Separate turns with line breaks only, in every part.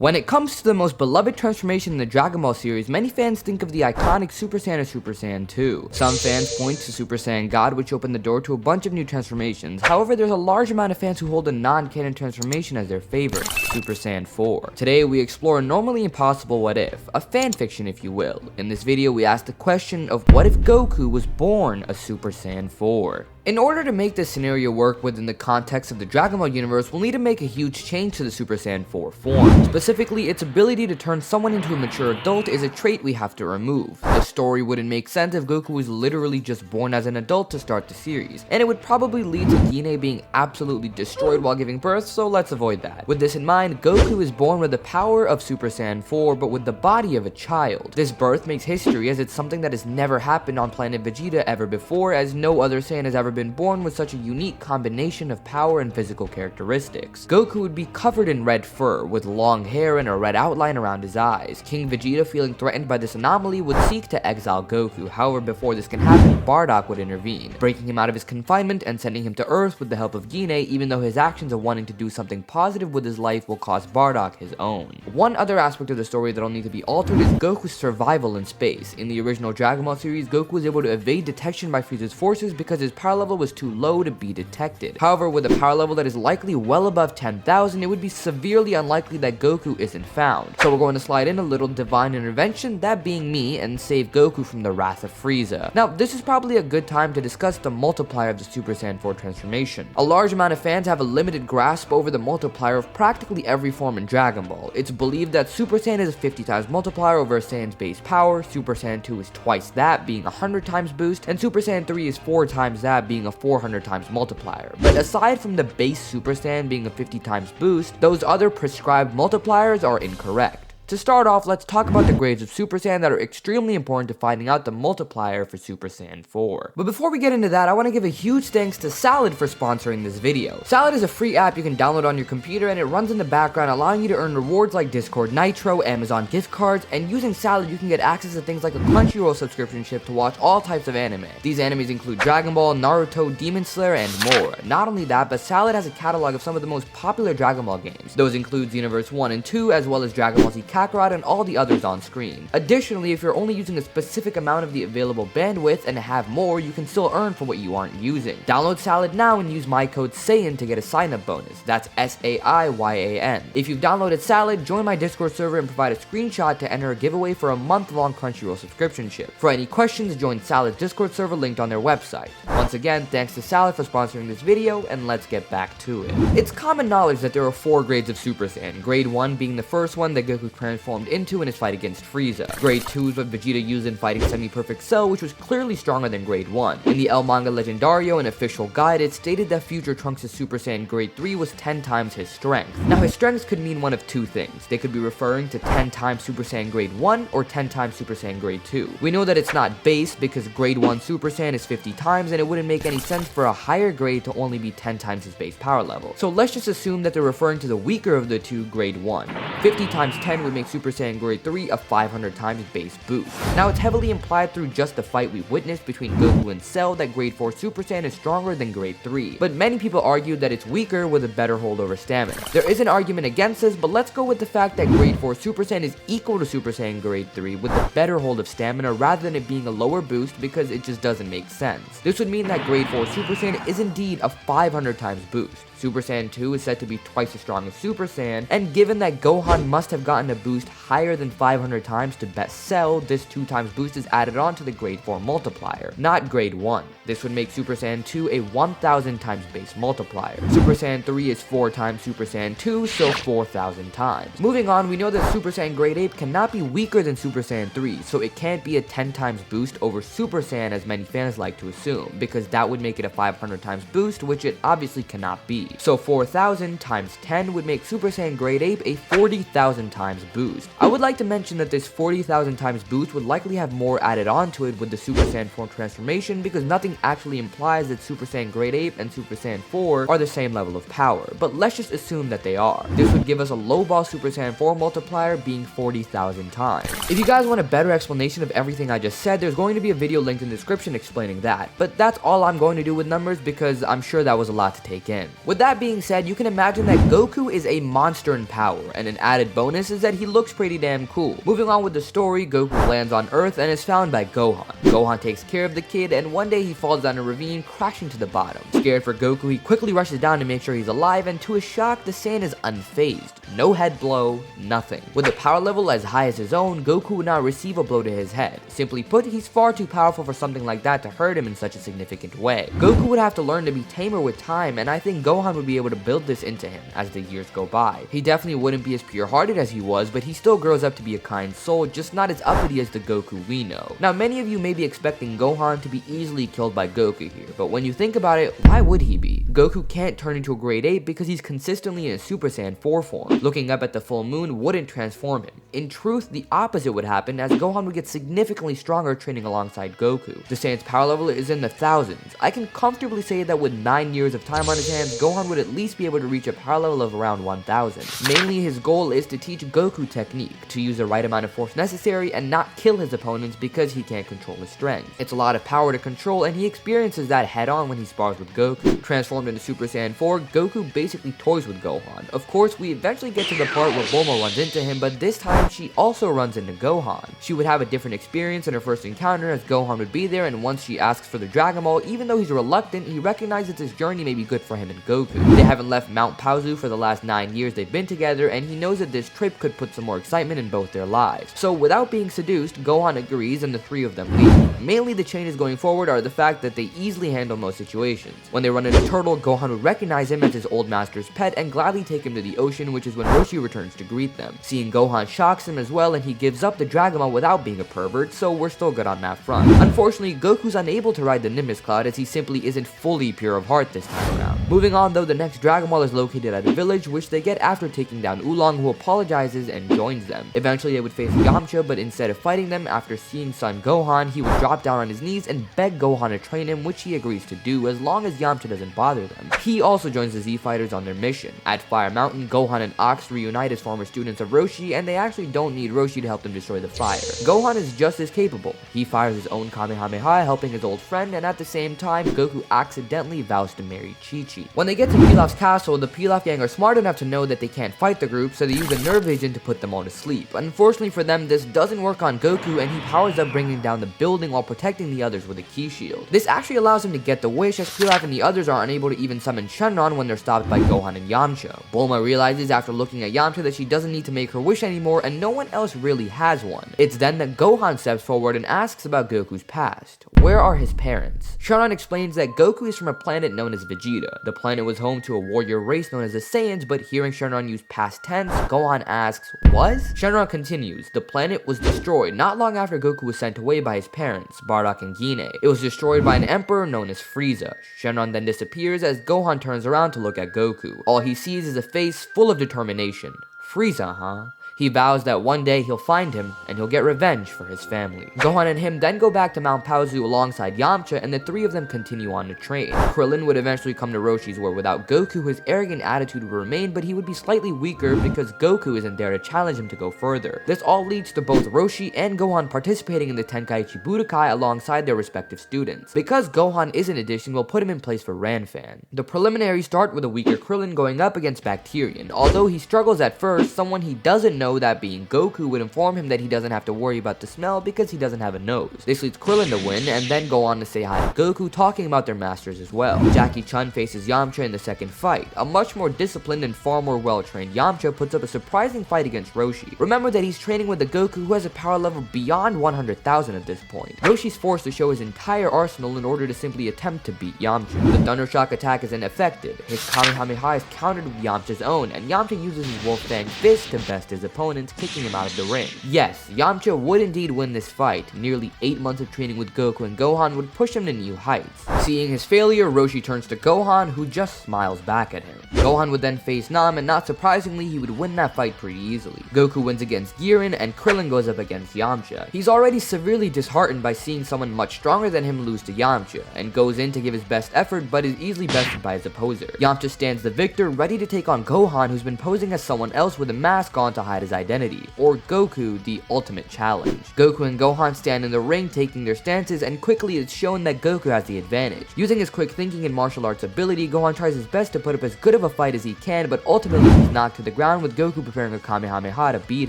When it comes to the most beloved transformation in the Dragon Ball series, many fans think of the iconic Super Saiyan or Super Saiyan 2. Some fans point to Super Saiyan God, which opened the door to a bunch of new transformations. However, there's a large amount of fans who hold a non-canon transformation as their favorite, Super Saiyan 4. Today, we explore a normally impossible what if, a fanfiction if you will. In this video, we ask the question of what if Goku was born a Super Saiyan 4? In order to make this scenario work within the context of the Dragon Ball universe, we'll need to make a huge change to the Super Saiyan 4 form. Specifically, its ability to turn someone into a mature adult is a trait we have to remove. The story wouldn't make sense if Goku was literally just born as an adult to start the series, and it would probably lead to Gine being absolutely destroyed while giving birth, so let's avoid that. With this in mind, Goku is born with the power of Super Saiyan 4, but with the body of a child. This birth makes history as it's something that has never happened on planet Vegeta ever before, as no other Saiyan has ever been born with such a unique combination of power and physical characteristics. Goku would be covered in red fur, with long hair and a red outline around his eyes. King Vegeta, feeling threatened by this anomaly, would seek to exile Goku. However, before this can happen, Bardock would intervene, breaking him out of his confinement and sending him to Earth with the help of Gine, even though his actions of wanting to do something positive with his life will cost Bardock his own. One other aspect of the story that'll need to be altered is Goku's survival in space. In the original Dragon Ball series, Goku was able to evade detection by Frieza's forces because his power level was too low to be detected. However, with a power level that is likely well above 10,000, it would be severely unlikely that Goku isn't found. So we're going to slide in a little divine intervention, that being me, and save Goku from the wrath of Frieza. Now, this is probably a good time to discuss the multiplier of the Super Saiyan 4 transformation. A large amount of fans have a limited grasp over the multiplier of practically every form in Dragon Ball. It's believed that Super Saiyan is a 50 times multiplier over a Saiyan's base power, Super Saiyan 2 is twice that, being a 100 times boost, and Super Saiyan 3 is 4 times that, being a 400 times multiplier. But aside from the base Super Saiyan being a 50 times boost, those other prescribed multipliers are incorrect. To start off, let's talk about the grades of Super Saiyan that are extremely important to finding out the multiplier for Super Saiyan 4. But before we get into that, I want to give a huge thanks to Salad for sponsoring this video. Salad is a free app you can download on your computer, and it runs in the background, allowing you to earn rewards like Discord Nitro, Amazon gift cards, and using Salad you can get access to things like a Crunchyroll subscription ship to watch all types of anime. These animes include Dragon Ball, Naruto, Demon Slayer, and more. Not only that, but Salad has a catalog of some of the most popular Dragon Ball games. Those include Xenoverse 1 and 2, as well as Dragon Ball Z Kakarot and all the others on screen. Additionally, if you're only using a specific amount of the available bandwidth and have more, you can still earn for what you aren't using. Download Salad now and use my code Saiyan to get a sign-up bonus. That's SAIYAN. If you've downloaded Salad, join my Discord server and provide a screenshot to enter a giveaway for a month-long Crunchyroll subscription ship. For any questions, join Salad's Discord server linked on their website. Once again, thanks to Salad for sponsoring this video, and let's get back to it. It's common knowledge that there are 4 grades of Super Saiyan, grade 1 being the first one that Goku transformed into in his fight against Frieza. Grade 2 is what Vegeta used in fighting Semi-Perfect Cell, which was clearly stronger than grade 1. In the L Manga Legendario, an official guide, it stated that future Trunks' Super Saiyan grade 3 was 10 times his strength. Now, his strengths could mean one of two things. They could be referring to 10 times Super Saiyan grade 1 or 10 times Super Saiyan grade 2. We know that it's not base because grade 1 Super Saiyan is 50 times, and it wouldn't make any sense for a higher grade to only be 10 times his base power level. So let's just assume that they're referring to the weaker of the two, grade 1. 50 times 10 would make Super Saiyan grade 3 a 500 times base boost. Now, it's heavily implied through just the fight we witnessed between Goku and Cell that grade 4 Super Saiyan is stronger than grade 3, but many people argue that it's weaker with a better hold over stamina. There is an argument against this, but let's go with the fact that grade 4 Super Saiyan is equal to Super Saiyan grade 3 with a better hold of stamina rather than it being a lower boost, because it just doesn't make sense. This would mean that grade 4 Super Saiyan is indeed a 500 times boost. Super Saiyan 2 is said to be twice as strong as Super Saiyan, and given that Gohan must have gotten a boost higher than 500 times to bet Cell, this 2 times boost is added on to the grade 4 multiplier, not grade 1. This would make Super Saiyan 2 a 1000 times base multiplier. Super Saiyan 3 is 4 times Super Saiyan 2, so 4000 times. Moving on, we know that Super Saiyan grade 8 cannot be weaker than Super Saiyan 3, so it can't be a 10 times boost over Super Saiyan as many fans like to assume, because that would make it a 500 times boost, which it obviously cannot be. So 4000 times 10 would make Super Saiyan grade 8 a 40,000 times boost. I would like to mention that this 40,000 times boost would likely have more added on to it with the Super Saiyan form transformation, because nothing actually implies that Super Saiyan Grade 8 and Super Saiyan 4 are the same level of power, but let's just assume that they are. This would give us a low ball Super Saiyan 4 multiplier being 40,000 times. If you guys want a better explanation of everything I just said, there's going to be a video linked in the description explaining that, but that's all I'm going to do with numbers because I'm sure that was a lot to take in. With that being said, you can imagine that Goku is a monster in power, and an added bonus is that he looks pretty damn cool. Moving on with the story, Goku lands on Earth and is found by Gohan. Gohan takes care of the kid, and one day he falls down a ravine, crashing to the bottom. Scared for Goku, he quickly rushes down to make sure he's alive, and to his shock, the Saiyan is unfazed. No head blow, nothing. With a power level as high as his own, Goku would not receive a blow to his head. Simply put, he's far too powerful for something like that to hurt him in such a significant way. Goku would have to learn to be tamer with time, and I think Gohan would be able to build this into him as the years go by. He definitely wouldn't be as pure-hearted as he was, but he still grows up to be a kind soul, just not as uppity as the Goku we know. Now, many of you may be expecting Gohan to be easily killed by Goku here, but when you think about it, why would he be? Goku can't turn into a Grade 8 because he's consistently in a Super Saiyan 4 form. Looking up at the full moon wouldn't transform him. In truth, the opposite would happen, as Gohan would get significantly stronger training alongside Goku. The Saiyan's power level is in the thousands. I can comfortably say that with 9 years of time on his hands, Gohan would at least be able to reach a power level of around 1000. Mainly, his goal is to teach Goku technique, to use the right amount of force necessary and not kill his opponents because he can't control his strength. It's a lot of power to control, and he experiences that head on when he spars with Goku. Transformed into Super Saiyan 4, Goku basically toys with Gohan. Of course, we eventually get to the part where Bulma runs into him, but this time she also runs into Gohan. She would have a different experience in her first encounter, as Gohan would be there, and once she asks for the Dragon Ball, even though he's reluctant, he recognizes this journey may be good for him and Goku. They haven't left Mount Paozu for the last 9 years they've been together, and he knows that this trip could put some more excitement in both their lives. So without being seduced, Gohan agrees and the three of them leave. Mainly the changes going forward are the fact that they easily handle most situations. When they run into Turtle, Gohan would recognize him as his old master's pet and gladly take him to the ocean, which is when Roshi returns to greet them. Seeing Gohan shocks him as well, and he gives up the Dragon Ball without being a pervert, so we're still good on that front. Unfortunately, Goku's unable to ride the Nimbus Cloud as he simply isn't fully pure of heart this time around. Moving on though, the next Dragon Ball is located at a village, which they get after taking down Oolong, who apologizes and joins them. Eventually they would face Yamcha, but instead of fighting them, after seeing Son Gohan, he would drop down on his knees and beg Gohan to train him, which he agrees to do as long as Yamcha doesn't bother them. He also joins the Z Fighters on their mission. At Fire Mountain, Gohan and Ox reunite as former students of Roshi, and they actually don't need Roshi to help them destroy the fire. Gohan is just as capable. He fires his own Kamehameha, helping his old friend, and at the same time, Goku accidentally vows to marry Chi-Chi. When they get to Pilaf's castle, the Pilaf gang are smart enough to know that they can't fight the group, so they use a nerve agent to put them all to sleep. Unfortunately for them, this doesn't work on Goku, and he powers up bringing down the building while protecting the others with a ki shield. This actually allows him to get the wish, as Pilaf and the others are unable to even summon Shenron when they're stopped by Gohan and Yamcha. Bulma realizes after looking at Yamcha that she doesn't need to make her wish anymore, and no one else really has one. It's then that Gohan steps forward and asks about Goku's past. Where are his parents? Shenron explains that Goku is from a planet known as Vegeta. The planet was home to a warrior race known as the Saiyans, but hearing Shenron use past tense, Gohan asks, was? Shenron continues, the planet was destroyed not long after Goku was sent away by his parents, Bardock and Gine. It was destroyed by an emperor known as Frieza. Shenron then disappears as Gohan turns around to look at Goku. All he sees is a face full of determination. Frieza, huh? He vows that one day he'll find him, and he'll get revenge for his family. Gohan and him then go back to Mount Paozu alongside Yamcha, and the three of them continue on to train. Krillin would eventually come to Roshi's, where without Goku, his arrogant attitude would remain, but he would be slightly weaker because Goku isn't there to challenge him to go further. This all leads to both Roshi and Gohan participating in the Tenkaichi Budokai alongside their respective students. Because Gohan is an addition, we'll put him in place for Ranfan. The preliminaries start with a weaker Krillin going up against Bacterian. Although he struggles at first, someone he doesn't know, that being Goku, would inform him that he doesn't have to worry about the smell because he doesn't have a nose. This leads Krillin to win, and then go on to say hi to Goku, talking about their masters as well. Jackie Chun faces Yamcha in the second fight. A much more disciplined and far more well-trained Yamcha puts up a surprising fight against Roshi. Remember that he's training with a Goku who has a power level beyond 100,000 at this point. Roshi's forced to show his entire arsenal in order to simply attempt to beat Yamcha. The Thunder Shock attack is ineffective. His Kamehameha is countered with Yamcha's own, and Yamcha uses his Wolf Fang Fist to best his opponents, kicking him out of the ring. Yes, Yamcha would indeed win this fight. Nearly 8 months of training with Goku and Gohan would push him to new heights. Seeing his failure, Roshi turns to Gohan, who just smiles back at him. Gohan would then face Nam, and not surprisingly, he would win that fight pretty easily. Goku wins against Jiren, and Krillin goes up against Yamcha. He's already severely disheartened by seeing someone much stronger than him lose to Yamcha, and goes in to give his best effort, but is easily bested by his opposer. Yamcha stands the victor, ready to take on Gohan, who's been posing as someone else with a mask on to hide his identity, or Goku, the ultimate challenge. Goku and Gohan stand in the ring, taking their stances, and quickly it's shown that Goku has the advantage. Using his quick thinking and martial arts ability, Gohan tries his best to put up as good of a fight as he can, but ultimately he's knocked to the ground with Goku preparing a Kamehameha to beat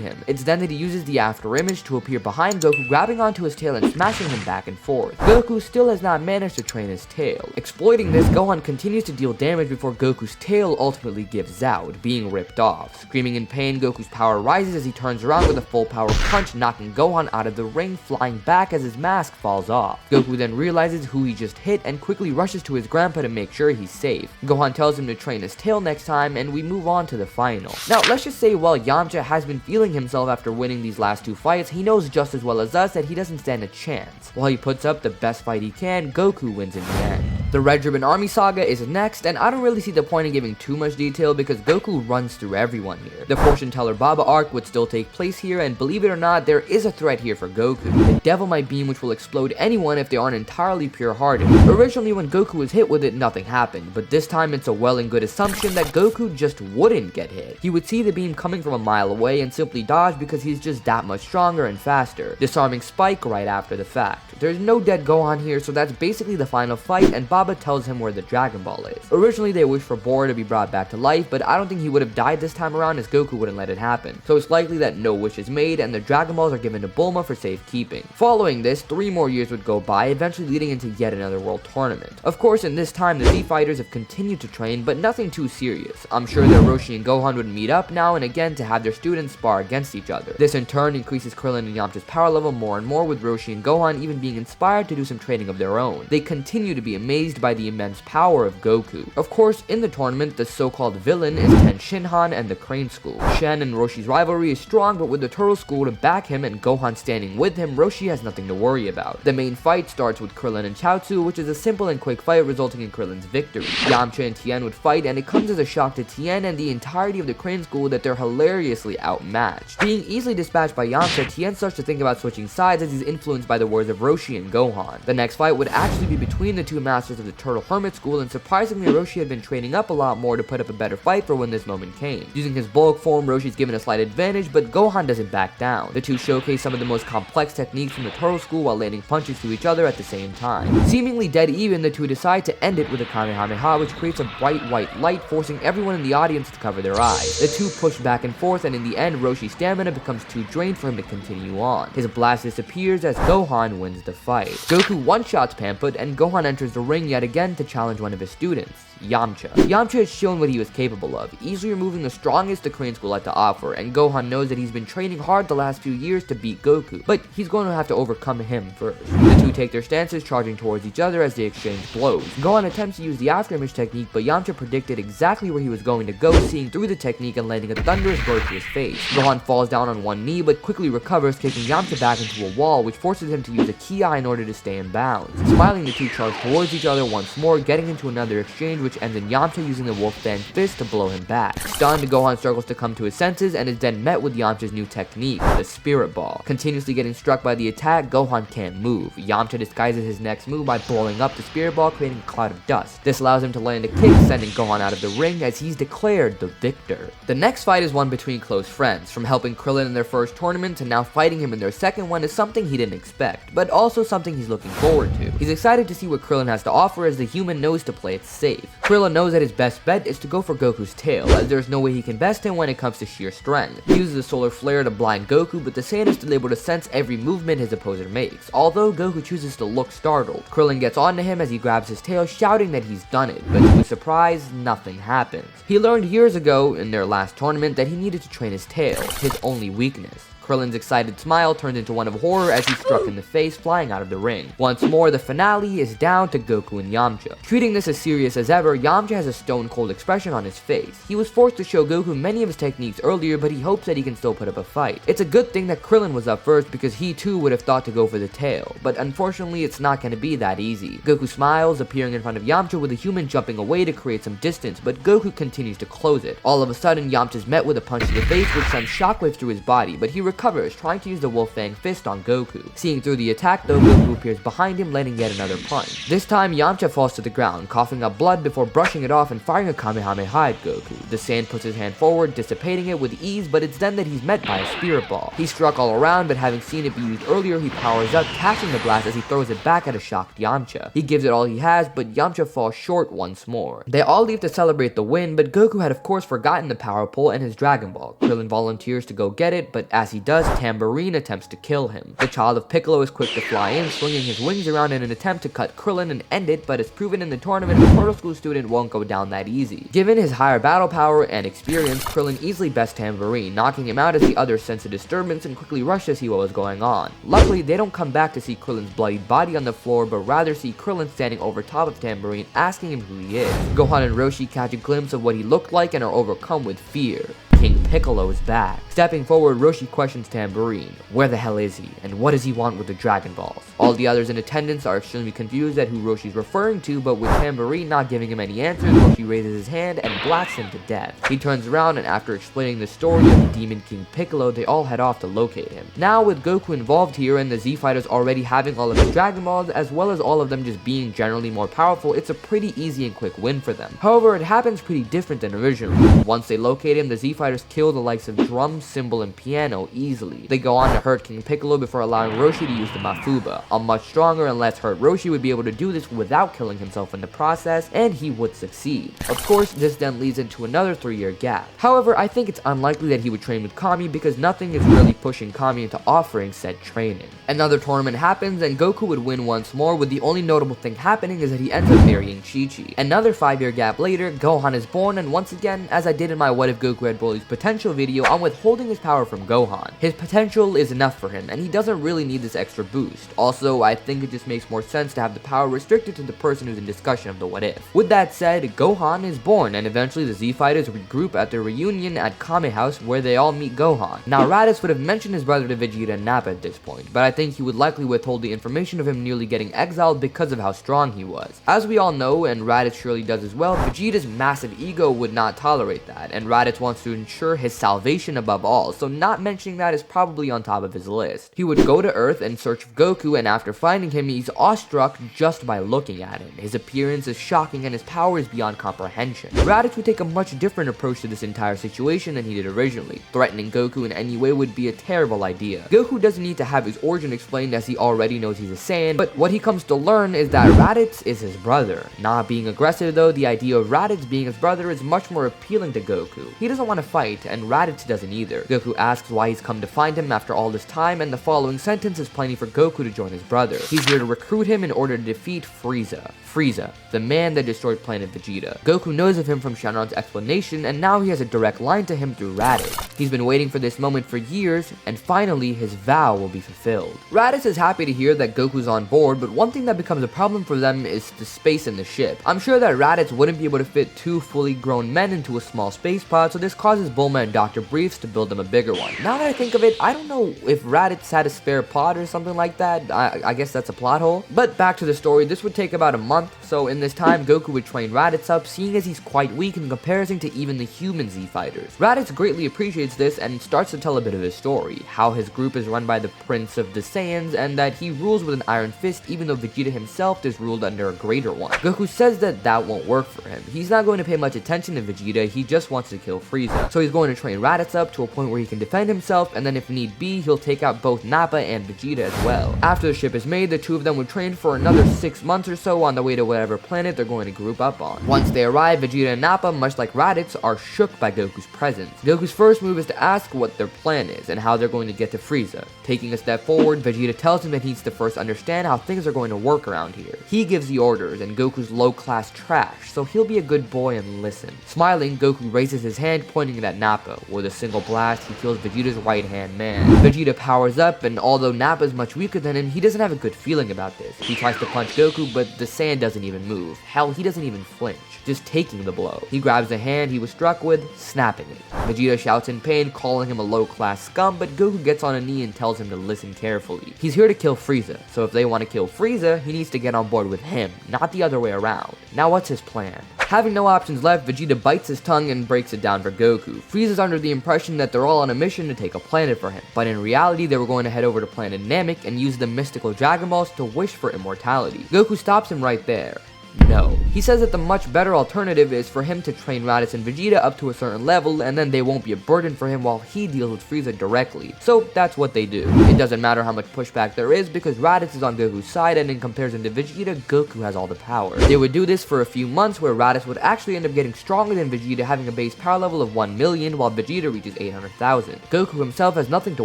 him. It's then that he uses the after image to appear behind Goku, grabbing onto his tail and smashing him back and forth. Goku still has not managed to train his tail. Exploiting this, Gohan continues to deal damage before Goku's tail ultimately gives out, being ripped off. Screaming in pain, Goku's power rises as he turns around with a full power punch, knocking Gohan out of the ring, flying back as his mask falls off. Goku then realizes who he just hit and quickly rushes to his grandpa to make sure he's safe. Gohan tells him to train his tail next time, and we move on to the final. Now, let's just say while Yamcha has been feeling himself after winning these last two fights, he knows just as well as us that he doesn't stand a chance. While he puts up the best fight he can, Goku wins in the end. The Red Ribbon Army Saga is next, and I don't really see the point in giving too much detail because Goku runs through everyone here. The Fortune Teller Baba arc would still take place here, and believe it or not, there is a threat here for Goku. The Devil Might Beam, which will explode anyone if they aren't entirely pure-hearted. Originally, when Goku was hit with it, nothing happened, but this time it's a well and good assumption that Goku just wouldn't get hit. He would see the beam coming from a mile away and simply dodge because he's just that much stronger and faster, disarming Spike right after the fact. There's no dead Gohan here, so that's basically the final fight, and Baba tells him where the Dragon Ball is. Originally, they wished for Bora to be brought back to life, but I don't think he would have died this time around as Goku wouldn't let it happen. So it's likely that no wish is made, and the Dragon Balls are given to Bulma for safekeeping. Following this, 3 more years would go by, eventually leading into yet another world tournament. Of course, in this time, the Z fighters have continued to train, but nothing too serious. I'm sure that Roshi and Gohan would meet up now and again to have their students spar against each other. This in turn increases Krillin and Yamcha's power level more and more, with Roshi and Gohan even being inspired to do some training of their own. They continue to be amazed by the immense power of Goku. Of course, in the tournament, the so-called villain is Ten Shinhan and the Crane School. Shen and Roshi's rivalry is strong, but with the Turtle School to back him and Gohan standing with him, Roshi has nothing to worry about. The main fight starts with Krillin and Chaozu, which is a simple and quick fight resulting in Krillin's victory. Yamcha and Tien would fight, and it comes as a shock to Tien and the entirety of the Crane School that they're hilariously outmatched. Being easily dispatched by Yamcha, Tien starts to think about switching sides as he's influenced by the words of Roshi and Gohan. The next fight would actually be between the two masters of the Turtle Hermit School, and surprisingly, Roshi had been training up a lot more to put up a better fight for when this moment came. Using his bulk form, Roshi's given a slight advantage, but Gohan doesn't back down. The two showcase some of the most complex techniques from the Turtle School while landing punches to each other at the same time. Seemingly dead even, the two decide to end it with a Kamehameha, which creates a bright white light, forcing everyone in the audience to cover their eyes. The two push back and forth, and in the end, Roshi's stamina becomes too drained for him to continue on. His blast disappears as Gohan wins the fight. Goku one-shots Pamput, and Gohan enters the ring yet again to challenge one of his students, Yamcha. Yamcha has shown what he was capable of, easily removing the strongest the Crane School had to offer, and Gohan knows that he's been training hard the last few years to beat Goku, but he's going to have to overcome him first. The two take their stances, charging towards each other as they exchange blows. Gohan attempts to use the afterimage technique, but Yamcha predicted exactly where he was going to go, seeing through the technique and landing a thunderous blow to his face. Gohan falls down on one knee, but quickly recovers, kicking Yamcha back into a wall, which forces him to use a Ki in order to stay in bounds. Smiling, the two charge towards each other once more, getting into another exchange, which ends in Yamcha using the Wolfman Fist to blow him back. Stunned, Gohan struggles to come to his senses and is then met with Yamcha's new technique, the Spirit Ball. Continuously getting struck by the attack, Gohan can't move. Yamcha disguises his next move by blowing up the Spirit Ball, creating a cloud of dust. This allows him to land a kick, sending Gohan out of the ring as he's declared the victor. The next fight is one between close friends. From helping Krillin in their first tournament to now fighting him in their second one is something he didn't expect, but also something he's looking forward to. He's excited to see what Krillin has to offer as the human knows to play it safe. Krillin knows that his best bet is to go for Goku's tail, as there's no way he can best him when it comes to sheer strength. He uses the solar flare to blind Goku, but the Saiyan is still able to sense every movement his opposer makes, although Goku chooses to look startled. Krillin gets onto him as he grabs his tail, shouting that he's done it, but to his surprise, nothing happens. He learned years ago, in their last tournament, that he needed to train his tail, his only weakness. Krillin's excited smile turned into one of horror as he's struck in the face, flying out of the ring. Once more, the finale is down to Goku and Yamcha. Treating this as serious as ever, Yamcha has a stone-cold expression on his face. He was forced to show Goku many of his techniques earlier, but he hopes that he can still put up a fight. It's a good thing that Krillin was up first because he too would have thought to go for the tail, but unfortunately it's not going to be that easy. Goku smiles, appearing in front of Yamcha with a human jumping away to create some distance, but Goku continues to close it. All of a sudden, Yamcha's met with a punch to the face which sends shockwaves through his body, but he recovers, trying to use the Wolf Fang fist on Goku. Seeing through the attack though, Goku appears behind him, landing yet another punch. This time, Yamcha falls to the ground, coughing up blood before brushing it off and firing a Kamehameha at Goku. The Saiyan puts his hand forward, dissipating it with ease, but it's then that he's met by a spirit ball. He's struck all around, but having seen it be used earlier, he powers up, catching the blast as he throws it back at a shocked Yamcha. He gives it all he has, but Yamcha falls short once more. They all leave to celebrate the win, but Goku had of course forgotten the power pole and his Dragon Ball. Krillin volunteers to go get it, but as he does, Tambourine attempts to kill him. The child of Piccolo is quick to fly in, swinging his wings around in an attempt to cut Krillin and end it, but as proven in the tournament, a Turtle School student won't go down that easy. Given his higher battle power and experience, Krillin easily bests Tambourine, knocking him out as the others sense a disturbance and quickly rush to see what was going on. Luckily, they don't come back to see Krillin's bloodied body on the floor, but rather see Krillin standing over top of Tambourine, asking him who he is. Gohan and Roshi catch a glimpse of what he looked like and are overcome with fear. King Piccolo is back. Stepping forward, Roshi questions Tambourine. Where the hell is he? And what does he want with the Dragon Balls? All the others in attendance are extremely confused at who Roshi's referring to, but with Tambourine not giving him any answers, Roshi raises his hand and blasts him to death. He turns around and after explaining the story of the Demon King Piccolo, they all head off to locate him. Now with Goku involved here and the Z Fighters already having all of the Dragon Balls, as well as all of them just being generally more powerful, it's a pretty easy and quick win for them. However, it happens pretty different than originally. Once they locate him, the Z Fighters kill the likes of Drum, Cymbal, and Piano easily. They go on to hurt King Piccolo before allowing Roshi to use the Mafuba. A much stronger and less hurt Roshi would be able to do this without killing himself in the process, and he would succeed. Of course, this then leads into another 3-year gap. However, I think it's unlikely that he would train with Kami because nothing is really pushing Kami into offering said training. Another tournament happens and Goku would win once more, with the only notable thing happening is that he ends up marrying Chi-Chi. Another 5-year gap later, Gohan is born, and once again, as I did in my What If Goku Had Broly's potential video, I'm withholding his power from Gohan. His potential is enough for him, and he doesn't really need this extra boost. Also, I think it just makes more sense to have the power restricted to the person who's in discussion of the What If. With that said, Gohan is born, and eventually the Z Fighters regroup at their reunion at Kame House where they all meet Gohan. Now, Raditz would have mentioned his brother to Vegeta and Nappa at this point, but I think he would likely withhold the information of him nearly getting exiled because of how strong he was. As we all know, and Raditz surely does as well, Vegeta's massive ego would not tolerate that, and Raditz wants to ensure his salvation above all, so not mentioning that is probably on top of his list. He would go to Earth in search of Goku, and after finding him, he's awestruck just by looking at him. His appearance is shocking and his power is beyond comprehension. Raditz would take a much different approach to this entire situation than he did originally. Threatening Goku in any way would be a terrible idea. Goku doesn't need to have his origin explained as he already knows he's a Saiyan, but what he comes to learn is that Raditz is his brother. Not being aggressive though, the idea of Raditz being his brother is much more appealing to Goku. He doesn't want to fight, and Raditz doesn't either. Goku asks why he's come to find him after all this time, and the following sentence is plenty for Goku to join his brother. He's here to recruit him in order to defeat Frieza. Frieza, the man that destroyed Planet Vegeta. Goku knows of him from Shenron's explanation, and now he has a direct line to him through Raditz. He's been waiting for this moment for years, and finally his vow will be fulfilled. Raditz is happy to hear that Goku's on board, but one thing that becomes a problem for them is the space in the ship. I'm sure that Raditz wouldn't be able to fit 2 fully grown men into a small space pod, so this causes Bulma and Dr. Briefs to build them a bigger one. Now that I think of it, I don't know if Raditz had a spare pod or something like that. I guess that's a plot hole. But back to the story, this would take about a month, so in this time Goku would train Raditz up, seeing as he's quite weak in comparison to even the human Z Fighters. Raditz greatly appreciates this and starts to tell a bit of his story, how his group is run by the Prince of the Saiyans and that he rules with an iron fist even though Vegeta himself is ruled under a greater one. Goku says that that won't work for him. He's not going to pay much attention to Vegeta, he just wants to kill Frieza. So he's going to train Raditz up to a point where he can defend himself, and then if need be, he'll take out both Nappa and Vegeta as well. After the ship is made, the two of them would train for another 6 months or so on the way to whatever planet they're going to group up on. Once they arrive, Vegeta and Nappa, much like Raditz, are shook by Goku's presence. Goku's first move is to ask what their plan is and how they're going to get to Frieza. Taking a step forward, Vegeta tells him that he needs to first understand how things are going to work around here. He gives the orders, and Goku's low-class trash, so he'll be a good boy and listen. Smiling, Goku raises his hand, pointing it at Nappa. Nappa. With a single blast, he kills Vegeta's right-hand man. Vegeta powers up, and although Nappa is much weaker than him, he doesn't have a good feeling about this. He tries to punch Goku, but the Saiyan doesn't even move. Hell, he doesn't even flinch, just taking the blow. He grabs the hand he was struck with, snapping it. Vegeta shouts in pain, calling him a low-class scum, but Goku gets on a knee and tells him to listen carefully. He's here to kill Frieza, so if they want to kill Frieza, he needs to get on board with him, not the other way around. Now what's his plan? Having no options left, Vegeta bites his tongue and breaks it down for Goku. Frieza's under the impression that they're all on a mission to take a planet for him, but in reality they were going to head over to planet Namek and use the mystical Dragon Balls to wish for immortality. Goku stops him right there. No. He says that the much better alternative is for him to train Raditz and Vegeta up to a certain level, and then they won't be a burden for him while he deals with Frieza directly. So that's what they do. It doesn't matter how much pushback there is because Raditz is on Goku's side, and in comparison to Vegeta, Goku has all the power. They would do this for a few months where Raditz would actually end up getting stronger than Vegeta, having a base power level of 1 million while Vegeta reaches 800,000. Goku himself has nothing to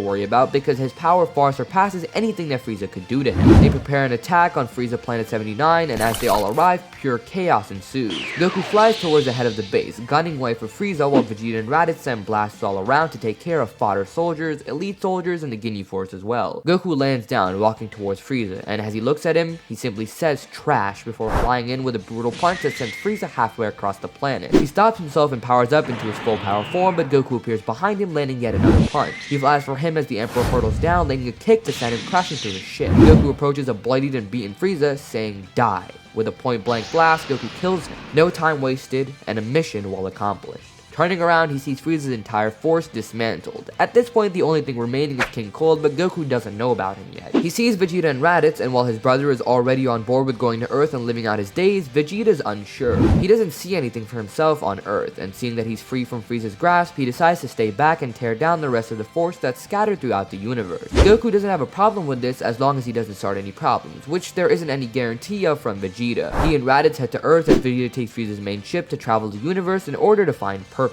worry about because his power far surpasses anything that Frieza could do to him. They prepare an attack on Frieza Planet 79, and as they all arrive, pure chaos ensues. Goku flies towards the head of the base, gunning away for Frieza while Vegeta and Raditz send blasts all around to take care of fodder soldiers, elite soldiers, and the Ginyu Force as well. Goku lands down, walking towards Frieza, and as he looks at him, he simply says trash before flying in with a brutal punch that sends Frieza halfway across the planet. He stops himself and powers up into his full power form, but Goku appears behind him, landing yet another punch. He flies for him as the Emperor hurtles down, landing a kick to send him crashing through his ship. Goku approaches a bloodied and beaten Frieza, saying die. With a point-blank blast, Goku kills him. No time wasted, and a mission well accomplished. Turning around, he sees Frieza's entire force dismantled. At this point, the only thing remaining is King Cold, but Goku doesn't know about him yet. He sees Vegeta and Raditz, and while his brother is already on board with going to Earth and living out his days, Vegeta's unsure. He doesn't see anything for himself on Earth, and seeing that he's free from Frieza's grasp, he decides to stay back and tear down the rest of the force that's scattered throughout the universe. Goku doesn't have a problem with this as long as he doesn't start any problems, which there isn't any guarantee of from Vegeta. He and Raditz head to Earth as Vegeta takes Frieza's main ship to travel the universe in order to find purpose.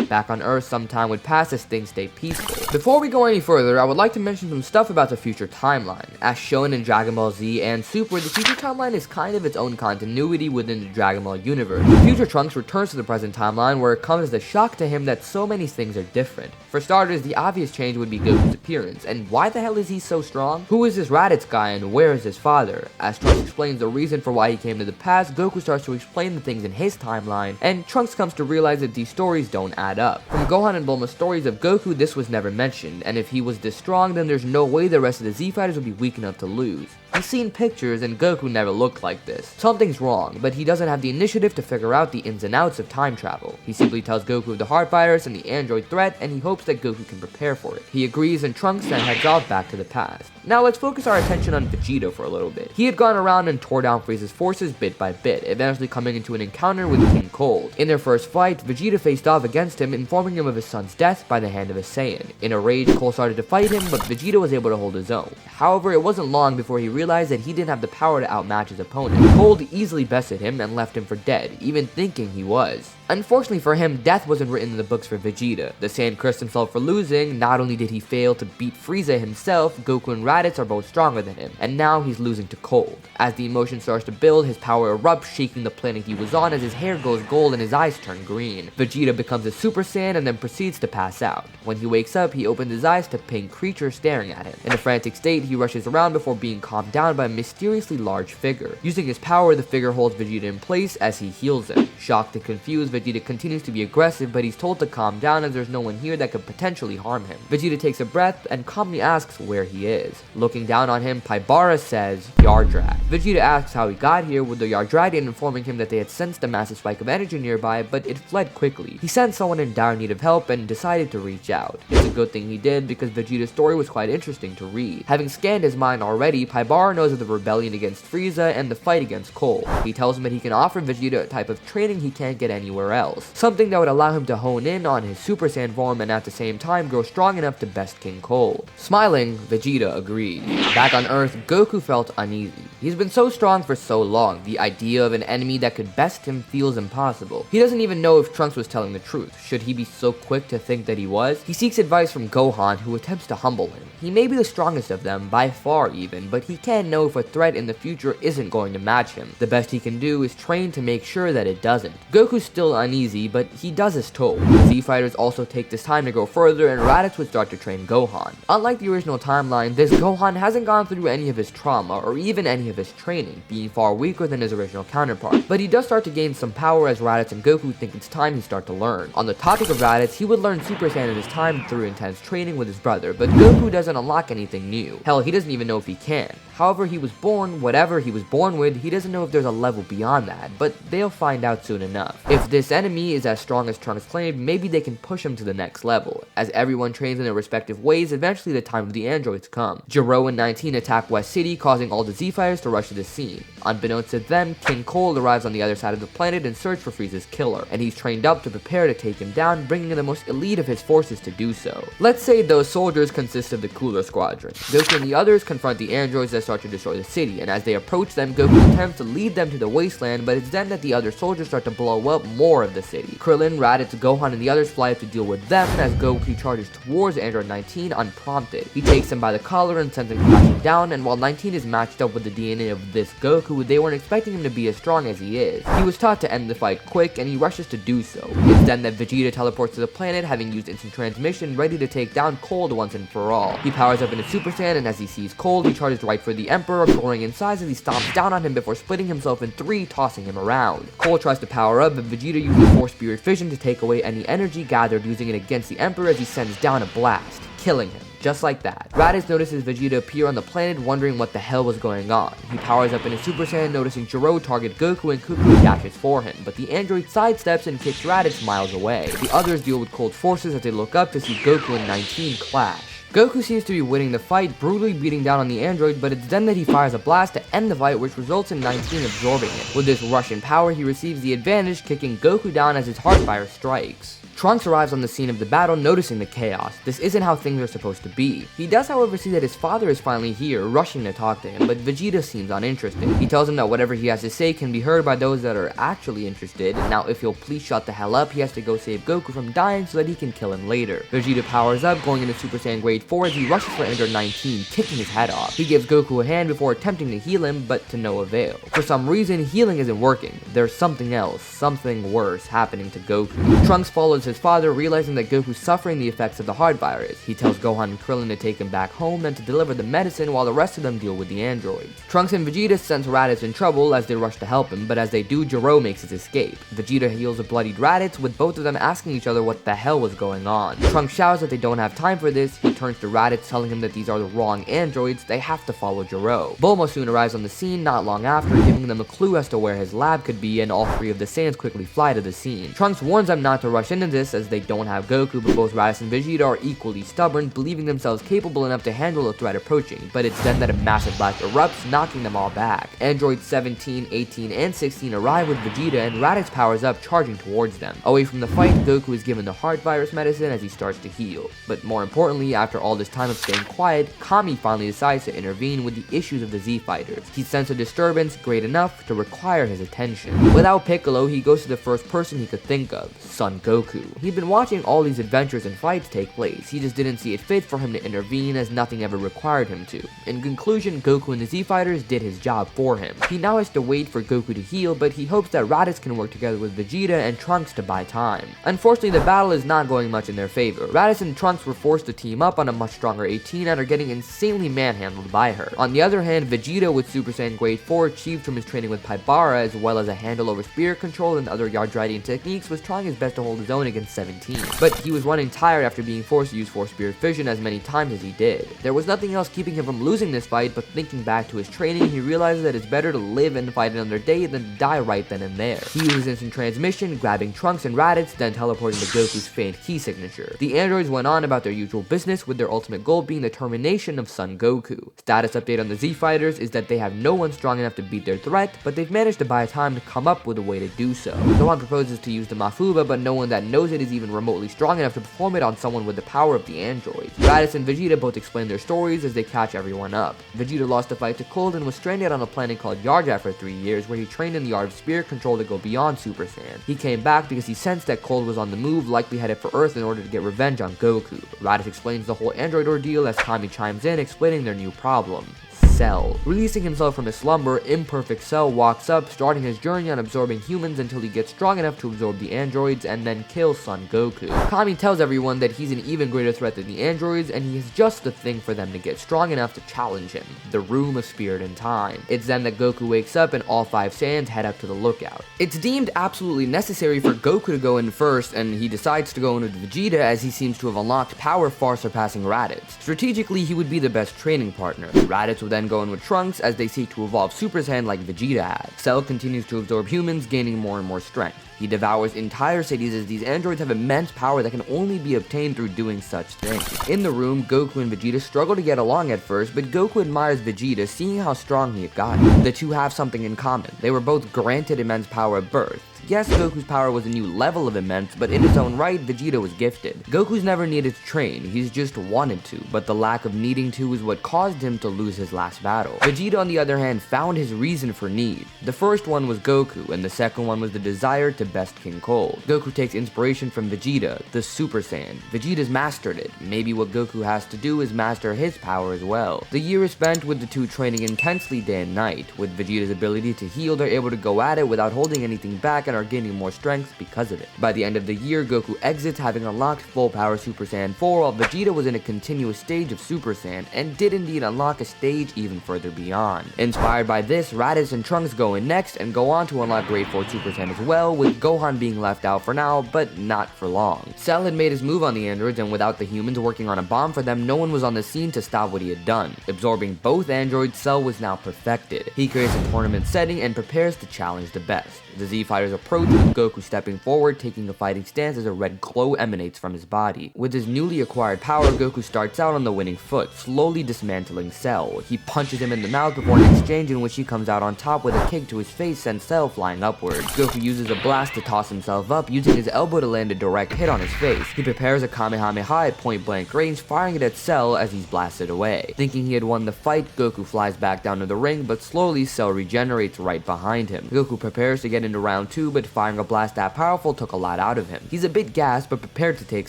Back on Earth, some time would pass as things stay peaceful. Before we go any further, I would like to mention some stuff about the future timeline. As shown in Dragon Ball Z and Super, the future timeline is kind of its own continuity within the Dragon Ball universe. Future Trunks returns to the present timeline where it comes as a shock to him that so many things are different. For starters, the obvious change would be Goku's appearance, and why the hell is he so strong? Who is this Raditz guy and where is his father? As Trunks explains the reason for why he came to the past, Goku starts to explain the things in his timeline, and Trunks comes to realize that these stories don't add up. From Gohan and Bulma's stories of Goku, this was never mentioned, and if he was this strong, then there's no way the rest of the Z Fighters would be weak enough to lose. He's seen pictures and Goku never looked like this. Something's wrong, but he doesn't have the initiative to figure out the ins and outs of time travel. He simply tells Goku of the heart virus and the android threat, and he hopes that Goku can prepare for it. He agrees and Trunks then heads off back to the past. Now let's focus our attention on Vegeta for a little bit. He had gone around and tore down Frieza's forces bit by bit, eventually coming into an encounter with King Cold. In their first fight, Vegeta faced off against him, informing him of his son's death by the hand of a Saiyan. In a rage, Cold started to fight him, but Vegeta was able to hold his own. However, it wasn't long before he realized that he didn't have the power to outmatch his opponent. Cold easily bested him and left him for dead, even thinking he was. Unfortunately for him, death wasn't written in the books for Vegeta. The Saiyan cursed himself for losing. Not only did he fail to beat Frieza himself, Goku and Raditz are both stronger than him, and now he's losing to Cold. As the emotion starts to build, his power erupts, shaking the planet he was on as his hair goes gold and his eyes turn green. Vegeta becomes a Super Saiyan and then proceeds to pass out. When he wakes up, he opens his eyes to pink creatures staring at him. In a frantic state, he rushes around before being calmed down by a mysteriously large figure. Using his power, the figure holds Vegeta in place as he heals him. Shocked and confused, Vegeta continues to be aggressive, but he's told to calm down as there's no one here that could potentially harm him. Vegeta takes a breath and calmly asks where he is. Looking down on him, Paibara says, Yardrag. Vegeta asks how he got here, with the Yardradian informing him that they had sensed a massive spike of energy nearby, but it fled quickly. He sensed someone in dire need of help and decided to reach out. It's a good thing he did, because Vegeta's story was quite interesting to read. Having scanned his mind already, Paibara knows of the rebellion against Frieza and the fight against Cold. He tells him that he can offer Vegeta a type of training he can't get anywhere else. Something that would allow him to hone in on his Super Saiyan form and at the same time grow strong enough to best King Cold. Smiling, Vegeta agreed. Back on Earth, Goku felt uneasy. He's been so strong for so long, the idea of an enemy that could best him feels impossible. He doesn't even know if Trunks was telling the truth. Should he be so quick to think that he was? He seeks advice from Gohan, who attempts to humble him. He may be the strongest of them, by far even, but he can't know if a threat in the future isn't going to match him. The best he can do is train to make sure that it doesn't. Goku's still little uneasy, but he does his toll. The Z-Fighters also take this time to go further, and Raditz would start to train Gohan. Unlike the original timeline, this Gohan hasn't gone through any of his trauma, or even any of his training, being far weaker than his original counterpart. But he does start to gain some power as Raditz and Goku think it's time he start to learn. On the topic of Raditz, he would learn Super Saiyan in his time through intense training with his brother, but Goku doesn't unlock anything new. Hell, he doesn't even know if he can. However, he was born, whatever he was born with, he doesn't know if there's a level beyond that, but they'll find out soon enough. If this enemy is as strong as Trunks claimed, maybe they can push him to the next level. As everyone trains in their respective ways, eventually the time of the androids come. Gero and 19 attack West City, causing all the Z-Fighters to rush to the scene. Unbeknownst to them, King Cole arrives on the other side of the planet in search for Frieza's killer, and he's trained up to prepare to take him down, bringing in the most elite of his forces to do so. Let's say those soldiers consist of the Cooler Squadron. Goku and the others confront the androids that start to destroy the city, and as they approach them, Goku attempts to lead them to the wasteland, but it's then that the other soldiers start to blow up more of the city. Krillin, Raditz, Gohan, and the others fly up to deal with them as Goku charges towards Android 19 unprompted. He takes him by the collar and sends him crashing down, and while 19 is matched up with the DNA of this Goku, they weren't expecting him to be as strong as he is. He was taught to end the fight quick, and he rushes to do so. It's then that Vegeta teleports to the planet, having used instant transmission, ready to take down Cold once and for all. He powers up into Super Saiyan, and as he sees Cold, he charges right for the Emperor, growing in size as he stomps down on him before splitting himself in three, tossing him around. Cole tries to power up, but Vegeta uses Force Spirit Fission to take away any energy gathered, using it against the Emperor as he sends down a blast, killing him. Just like that. Raditz notices Vegeta appear on the planet, wondering what the hell was going on. He powers up into Super Saiyan, noticing Gero target Goku, and Goku dashes for him, but the android sidesteps and kicks Raditz miles away. The others deal with cold forces as they look up to see Goku and 19 clash. Goku seems to be winning the fight, brutally beating down on the android, but it's then that he fires a blast to end the fight, which results in 19 absorbing it. With this rush in power, he receives the advantage, kicking Goku down as his heartfire strikes. Trunks arrives on the scene of the battle, noticing the chaos. This isn't how things are supposed to be. He does, however, see that his father is finally here, rushing to talk to him, but Vegeta seems uninterested. He tells him that whatever he has to say can be heard by those that are actually interested. Now, if he'll please shut the hell up, he has to go save Goku from dying so that he can kill him later. Vegeta powers up, going into Super Saiyan Grade 4 as he rushes for Android 19, kicking his head off. He gives Goku a hand before attempting to heal him, but to no avail. For some reason, healing isn't working. There's something else, something worse, happening to Goku. Trunks follows his father, realizing that Goku's suffering the effects of the heart virus. He tells Gohan and Krillin to take him back home and to deliver the medicine while the rest of them deal with the androids. Trunks and Vegeta sense Raditz in trouble as they rush to help him, but as they do, Gero makes his escape. Vegeta heals a bloodied Raditz, with both of them asking each other what the hell was going on. Trunks shouts that they don't have time for this. He turns to Raditz, telling him that these are the wrong androids, they have to follow Gero. Bulma soon arrives on the scene not long after, giving them a clue as to where his lab could be, and all three of the Saiyans quickly fly to the scene. Trunks warns them not to rush into this as they don't have Goku, but both Raditz and Vegeta are equally stubborn, believing themselves capable enough to handle a threat approaching, but it's then that a massive blast erupts, knocking them all back. Androids 17, 18, and 16 arrive with Vegeta, and Raditz powers up, charging towards them. Away from the fight, Goku is given the heart virus medicine as he starts to heal. But more importantly, after all this time of staying quiet, Kami finally decides to intervene with the issues of the Z-Fighters. He senses a disturbance great enough to require his attention. Without Piccolo, he goes to the first person he could think of, Son Goku. He'd been watching all these adventures and fights take place, he just didn't see it fit for him to intervene as nothing ever required him to. In conclusion, Goku and the Z-Fighters did his job for him. He now has to wait for Goku to heal, but he hopes that Raditz can work together with Vegeta and Trunks to buy time. Unfortunately, the battle is not going much in their favor. Raditz and Trunks were forced to team up on a much stronger 18 and are getting insanely manhandled by her. On the other hand, Vegeta with Super Saiyan Grade 4 achieved from his training with Paibara, as well as a handle over spirit control and other Yardridian techniques, was trying his best to hold his own against 17. But he was running tired after being forced to use Force Spirit Fission as many times as he did. There was nothing else keeping him from losing this fight, but thinking back to his training, he realizes that it's better to live and fight another day than to die right then and there. He uses instant transmission, grabbing Trunks and Raditz, then teleporting to Goku's faint key signature. The androids went on about their usual business, with their ultimate goal being the termination of Son Goku. Status update on the Z-Fighters is that they have no one strong enough to beat their threat, but they've managed to buy time to come up with a way to do so. Gohan proposes to use the Mafuba, but no one that knows it is even remotely strong enough to perform it on someone with the power of the androids. Raditz and Vegeta both explain their stories as they catch everyone up. Vegeta lost the fight to Cold and was stranded on a planet called Yarja for 3 years, where he trained in the art of spirit control to go beyond Super Saiyan. He came back because he sensed that Cold was on the move, likely headed for Earth in order to get revenge on Goku. Raditz explains the whole android ordeal as Kami chimes in, explaining their new problem. Cell. Releasing himself from his slumber, imperfect Cell walks up, starting his journey on absorbing humans until he gets strong enough to absorb the androids and then kill Son Goku. Kami tells everyone that he's an even greater threat than the androids, and he has just the thing for them to get strong enough to challenge him, the Room of Spirit and Time. It's then that Goku wakes up and all 5 Saiyans head up to the lookout. It's deemed absolutely necessary for Goku to go in first, and he decides to go in with Vegeta as he seems to have unlocked power far surpassing Raditz. Strategically, he would be the best training partner. Raditz will then go in with Trunks as they seek to evolve Super Saiyan like Vegeta had. Cell continues to absorb humans, gaining more and more strength. He devours entire cities as these androids have immense power that can only be obtained through doing such things. In the room, Goku and Vegeta struggle to get along at first, but Goku admires Vegeta, seeing how strong he had gotten. The two have something in common. They were both granted immense power at birth. Yes, Goku's power was a new level of immense, but in its own right, Vegeta was gifted. Goku's never needed to train, he's just wanted to, but the lack of needing to is what caused him to lose his last battle. Vegeta, on the other hand, found his reason for need. The first one was Goku, and the second one was the desire to best King Cold. Goku takes inspiration from Vegeta, the Super Saiyan. Vegeta's mastered it. Maybe what Goku has to do is master his power as well. The year is spent with the two training intensely day and night. With Vegeta's ability to heal, they're able to go at it without holding anything back and are gaining more strength because of it. By the end of the year, Goku exits having unlocked full power Super Saiyan 4, while Vegeta was in a continuous stage of Super Saiyan and did indeed unlock a stage even further beyond. Inspired by this, Raditz and Trunks go in next and go on to unlock Grade 4 Super Saiyan as well, with Gohan being left out for now, but not for long. Cell had made his move on the androids, and without the humans working on a bomb for them, no one was on the scene to stop what he had done. Absorbing both androids, Cell was now perfected. He creates a tournament setting and prepares to challenge the best. The Z Fighters approach with Goku stepping forward, taking a fighting stance as a red glow emanates from his body. With his newly acquired power, Goku starts out on the winning foot, slowly dismantling Cell. He punches him in the mouth before an exchange in which he comes out on top with a kick to his face, sends Cell flying upwards. Goku uses a blast to toss himself up, using his elbow to land a direct hit on his face. He prepares a Kamehameha at point blank range, firing it at Cell as he's blasted away. Thinking he had won the fight, Goku flies back down to the ring, but slowly Cell regenerates right behind him. Goku prepares to get into round 2, but firing a blast that powerful took a lot out of him. He's a bit gassed, but prepared to take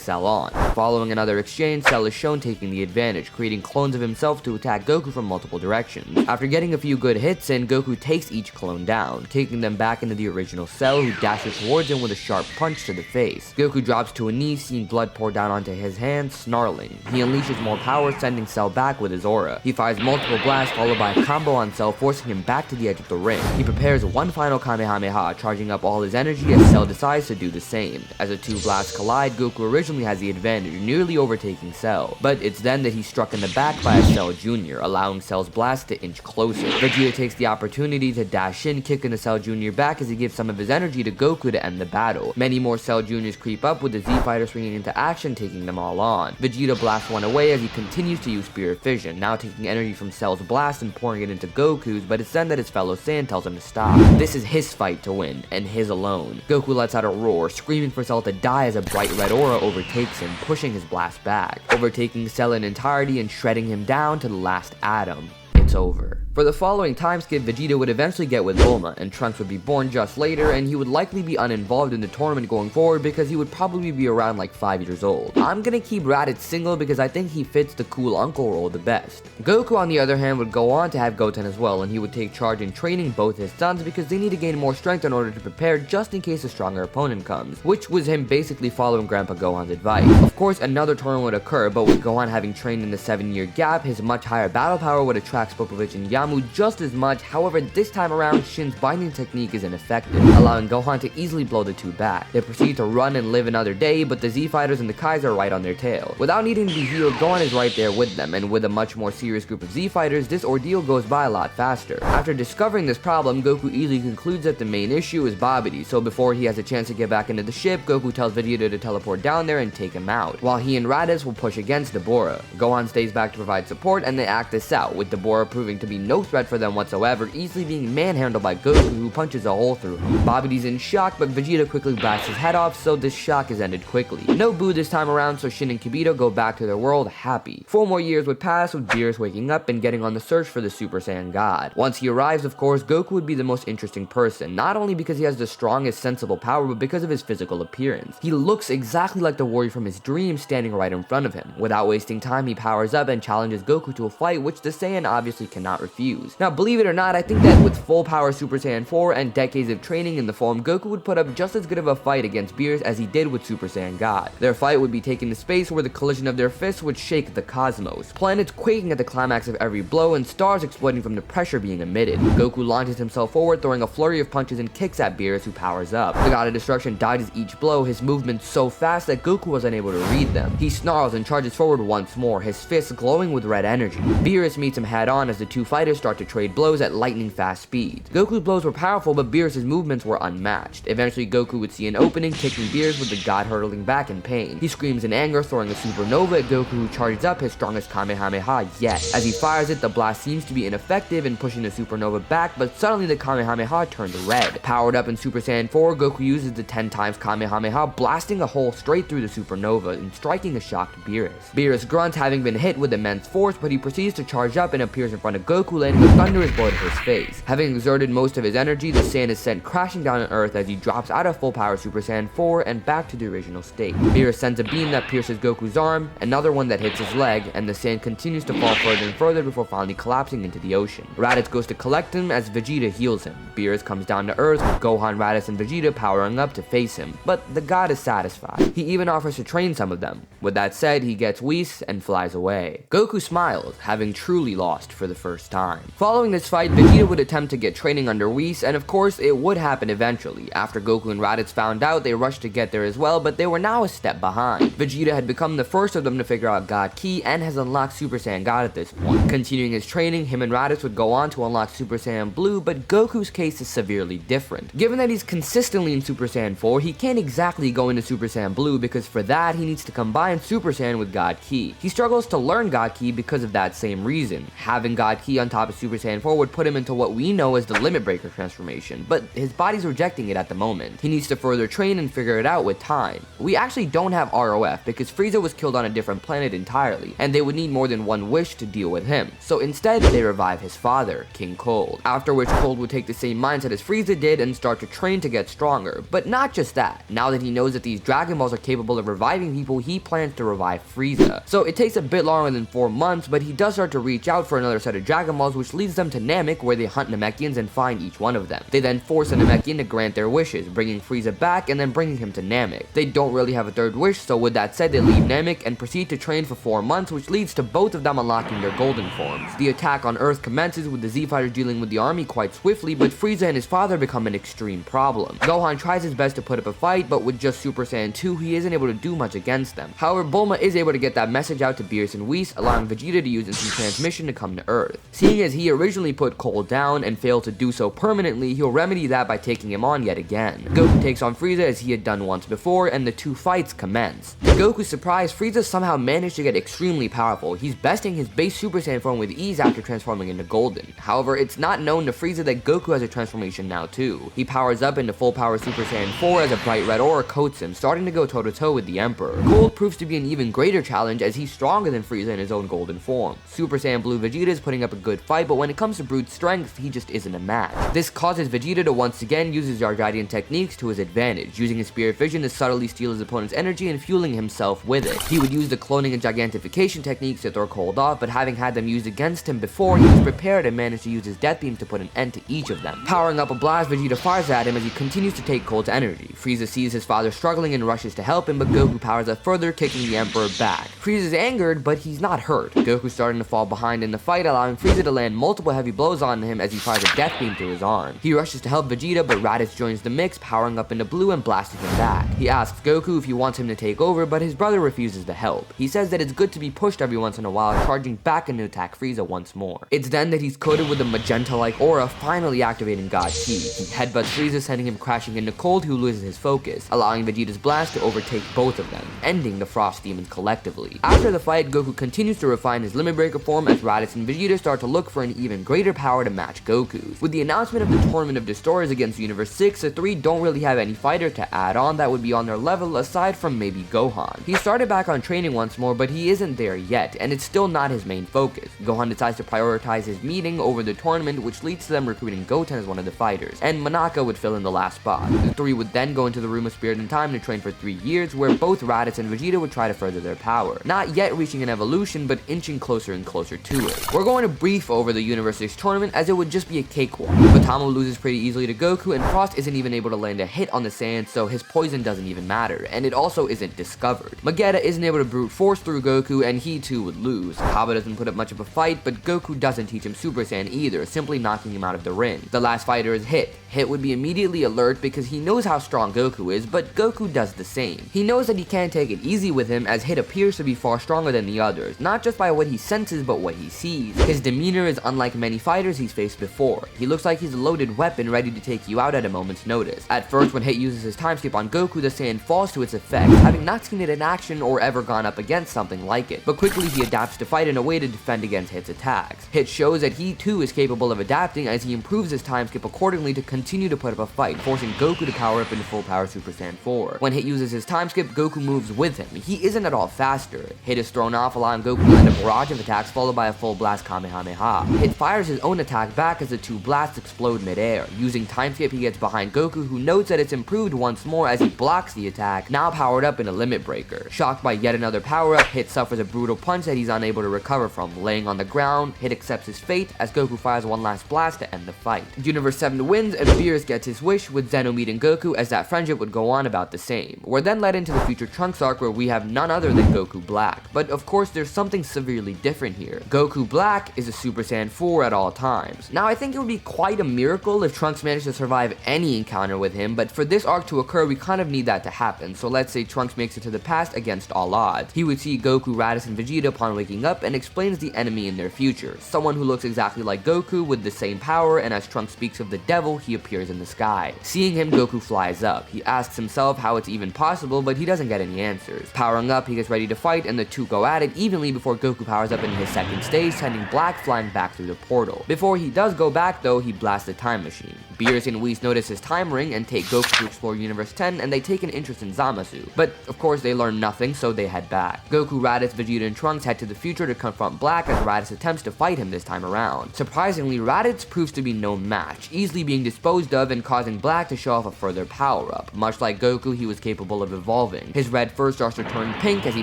Cell on. Following another exchange, Cell is shown taking the advantage, creating clones of himself to attack Goku from multiple directions. After getting a few good hits in, Goku takes each clone down, taking them back into the original Cell, who dashes towards him with a sharp punch to the face. Goku drops to a knee, seeing blood pour down onto his hand, snarling. He unleashes more power, sending Cell back with his aura. He fires multiple blasts, followed by a combo on Cell, forcing him back to the edge of the ring. He prepares one final Kamehameha, charging up all his energy as Cell decides to do the same. As the two blasts collide, Goku originally has the advantage, nearly overtaking Cell, but it's then that he's struck in the back by a Cell Jr., allowing Cell's blast to inch closer. Vegeta takes the opportunity to dash in, kicking the Cell Jr. back as he gives some of his energy to Goku to end the battle. Many more Cell Jr.'s creep up, with the Z Fighter swinging into action, taking them all on. Vegeta blasts one away as he continues to use Spirit Fission, now taking energy from Cell's blast and pouring it into Goku's, but it's then that his fellow Saiyan tells him to stop. This is his fight to win, and his alone. Goku lets out a roar, screaming for Cell to die as a bright red aura overtakes him, pushing his blast back, overtaking Cell in entirety and shredding him down to the last atom. It's over. For the following time skip, Vegeta would eventually get with Bulma, and Trunks would be born just later, and he would likely be uninvolved in the tournament going forward because he would probably be around like 5 years old. I'm gonna keep Raditz single because I think he fits the cool uncle role the best. Goku, on the other hand, would go on to have Goten as well, and he would take charge in training both his sons because they need to gain more strength in order to prepare just in case a stronger opponent comes, which was him basically following Grandpa Gohan's advice. Of course, another tournament would occur, but with Gohan having trained in the 7-year gap, his much higher battle power would attract Spopovich and Yamu just as much. However, this time around, Shin's binding technique is ineffective, allowing Gohan to easily blow the two back. They proceed to run and live another day, but the Z Fighters and the Kais are right on their tail. Without needing to be healed, Gohan is right there with them, and with a much more serious group of Z Fighters, this ordeal goes by a lot faster. After discovering this problem, Goku easily concludes that the main issue is Babidi, so before he has a chance to get back into the ship, Goku tells Vegeta to teleport down there and take him out, while he and Raditz will push against Dabura. Gohan stays back to provide support, and they act this out, with Dabura proving to be no threat for them whatsoever, easily being manhandled by Goku, who punches a hole through him. Babidi's in shock, but Vegeta quickly blasts his head off, so this shock is ended quickly. No Boo this time around, so Shin and Kibito go back to their world happy. 4 more years would pass, with Beerus waking up and getting on the search for the Super Saiyan God. Once he arrives, of course, Goku would be the most interesting person, not only because he has the strongest sensible power, but because of his physical appearance. He looks exactly like the warrior from his dreams standing right in front of him. Without wasting time, he powers up and challenges Goku to a fight, which the Saiyan obviously obviously cannot refuse. Now, believe it or not, I think that with full power Super Saiyan 4 and decades of training in the form, Goku would put up just as good of a fight against Beerus as he did with Super Saiyan God. Their fight would be taken to space where the collision of their fists would shake the cosmos, planets quaking at the climax of every blow and stars exploding from the pressure being emitted. Goku launches himself forward, throwing a flurry of punches and kicks at Beerus, who powers up. The God of Destruction dodges each blow, his movements so fast that Goku was unable to read them. He snarls and charges forward once more, his fists glowing with red energy. Beerus meets him head on as the two fighters start to trade blows at lightning fast speeds. Goku's blows were powerful, but Beerus' movements were unmatched. Eventually, Goku would see an opening, kicking Beerus with the God hurtling back in pain. He screams in anger, throwing a supernova at Goku, who charges up his strongest Kamehameha yet. As he fires it, the blast seems to be ineffective in pushing the supernova back, but suddenly the Kamehameha turned red. Powered up in Super Saiyan 4, Goku uses the 10 times Kamehameha, blasting a hole straight through the supernova and striking a shocked Beerus. Beerus grunts, having been hit with immense force, but he proceeds to charge up and appears in front of Goku, landing a thunderous blow to his face. Having exerted most of his energy, the Saiyan is sent crashing down on Earth as he drops out of full power Super Saiyan 4 and back to the original state. Beerus sends a beam that pierces Goku's arm, another one that hits his leg, and the Saiyan continues to fall further and further before finally collapsing into the ocean. Raditz goes to collect him as Vegeta heals him. Beerus comes down to Earth with Gohan, Raditz, and Vegeta powering up to face him, but the god is satisfied. He even offers to train some of them. With that said, he gets Whis and flies away. Goku smiles, having truly lost for the first time. Following this fight, Vegeta would attempt to get training under Whis, and of course, it would happen eventually. After Goku and Raditz found out, they rushed to get there as well, but they were now a step behind. Vegeta had become the first of them to figure out God Ki and has unlocked Super Saiyan God at this point. Continuing his training, him and Raditz would go on to unlock Super Saiyan Blue, but Goku's case is severely different. Given that he's consistently in Super Saiyan 4, he can't exactly go into Super Saiyan Blue because for that, he needs to combine Super Saiyan with God Ki. He struggles to learn God Ki because of that same reason. Having God Ki on top of Super Saiyan 4 would put him into what we know as the Limit Breaker transformation, but his body's rejecting it at the moment. He needs to further train and figure it out with time. We actually don't have ROF because Frieza was killed on a different planet entirely, and they would need more than one wish to deal with him. So instead, they revive his father, King Cold. After which, Cold would take the same mindset as Frieza did and start to train to get stronger. But not just that. Now that he knows that these Dragon Balls are capable of reviving people, he plans to revive Frieza. So it takes a bit longer than 4 months, but he does start to reach out for another set of Dragon Balls, which leads them to Namek, where they hunt Namekians and find each one of them. They then force a Namekian to grant their wishes, bringing Frieza back and then bringing him to Namek. They don't really have a third wish, so with that said, they leave Namek and proceed to train for 4 months, which leads to both of them unlocking their golden forms. The attack on Earth commences with the Z-Fighters dealing with the army quite swiftly, but Frieza and his father become an extreme problem. Gohan tries his best to put up a fight, but with just Super Saiyan 2, he isn't able to do much against them. However, Bulma is able to get that message out to Beerus and Whis, allowing Vegeta to use instant transmission to come to Earth. Seeing as he originally put Cole down and failed to do so permanently, he'll remedy that by taking him on yet again. Goku takes on Frieza as he had done once before, and the two fights commence. To Goku's surprise, Frieza somehow managed to get extremely powerful. He's besting his base Super Saiyan form with ease after transforming into Golden. However, it's not known to Frieza that Goku has a transformation now too. He powers up into full power Super Saiyan 4 as a bright red aura coats him, starting to go toe-to-toe with the Emperor. Cold proves to be an even greater challenge as he's stronger than Frieza in his own golden form. Super Saiyan Blue Vegeta is putting up a good fight, but when it comes to brute strength, he just isn't a match. This causes Vegeta to once again use his Yarjadian techniques to his advantage, using his Spirit Vision to subtly steal his opponent's energy and fueling himself with it. He would use the cloning and gigantification techniques to throw Cold off, but having had them used against him before, he was prepared and managed to use his Death Beam to put an end to each of them. Powering up a blast, Vegeta fires at him as he continues to take Cold's energy. Frieza sees his father struggling and rushes to help him, but Goku powers up further, kicking the Emperor back. Frieza's angered, but he's not hurt. Goku's starting to fall behind in the fight, allowing Frieza to land multiple heavy blows on him as he fires a Death Beam through his arm. He rushes to help Vegeta, but Raditz joins the mix, powering up into blue and blasting him back. He asks Goku if he wants him to take over, but his brother refuses to help. He says that it's good to be pushed every once in a while, charging back in to attack Frieza once more. It's then that he's coated with a magenta-like aura, finally activating God Ki. He headbutts Frieza, sending him crashing into Cold, who loses his focus, allowing Vegeta's blast to overtake both of them, ending the Frost Demons collectively. After the fight, Goku continues to refine his Limit Breaker form as Raditz and Vegeta start to look for an even greater power to match Goku's. With the announcement of the Tournament of Destroyers against Universe 6, the three don't really have any fighter to add on that would be on their level aside from maybe Gohan. He started back on training once more, but he isn't there yet, and it's still not his main focus. Gohan decides to prioritize his meeting over the tournament, which leads to them recruiting Goten as one of the fighters, and Monaka would fill in the last spot. The three would then go into the Room of Spirit and Time to train for 3 years, where both Raditz and Vegeta would try to further their power. Not yet reaching an evolution, but inching closer and closer to it. We're going to brief over the Universe 6 tournament as it would just be a cakewalk. Batamo loses pretty easily to Goku, and Frost isn't even able to land a hit on the Saiyan, so his poison doesn't even matter, and it also isn't discovered. Magetta isn't able to brute force through Goku, and he too would lose. Kaba doesn't put up much of a fight, but Goku doesn't teach him Super Saiyan either, simply knocking him out of the ring. The last fighter is Hit. Hit would be immediately alert because he knows how strong Goku is, but Goku does the same. He knows that he can't take it easy with him, as Hit appears to be far stronger than the others, not just by what he senses but what he sees. His demeanor is unlike many fighters he's faced before. He looks like he's a loaded weapon ready to take you out at a moment's notice. At first, when Hit uses his time skip on Goku, the Saiyan falls to its effect, having not seen it in action or ever gone up against something like it, but quickly he adapts to fight in a way to defend against Hit's attacks. Hit shows that he too is capable of adapting as he improves his time skip accordingly to continue to put up a fight, forcing Goku to power up into full power Super Saiyan 4. When Hit uses his time skip, Goku moves with him. He isn't at all faster. Hit is thrown off, allowing Goku to land a barrage of attacks followed by a full blast Kamehameha. Hit fires his own attack back as the two blasts explode midair. Using time skip, he gets behind Goku, who notes that it's improved once more as he blocks the attack, now powered up in a limit breaker. Shocked by yet another power-up, Hit suffers a brutal punch that he's unable to recover from. Laying on the ground, Hit accepts his fate as Goku fires one last blast to end the fight. Universe 7 wins, and Beerus gets his wish, with Zeno meeting Goku, as that friendship would go on about the same. We're then led into the future Trunks arc, where we have none other than Goku Black. But of course, there's something severely different here. Goku Black is a Super Saiyan 4 at all times. Now, I think it would be quite a miracle if Trunks managed to survive any encounter with him, but for this arc to occur, we kind of need that to happen. So let's say Trunks makes it to the past against all odds. He would see Goku, Raditz, and Vegeta upon waking up and explains the enemy in their future. Someone who looks exactly like Goku with the same power, and as Trunks speaks of the devil, he appears in the sky. Seeing him, Goku flies up. He asks himself how it's even possible, but he doesn't get any answers. Powering up, he gets ready to fight, and the two go at it evenly before Goku powers up into his second stage, sending Black flying back through the portal. Before he does go back though, he blasts the time machine. Beerus and Whis notice his time ring and take Goku to explore Universe 10, and they take an interest in Zamasu. But of course they learn nothing, so they head back. Goku, Raditz, Vegeta, and Trunks head to the future to confront Black as Raditz attempts to fight him this time around. Surprisingly, Raditz proves to be no match, easily being disposed of and causing Black to show off a further power-up. Much like Goku, he was capable of evolving. His red fur starts to turn pink as he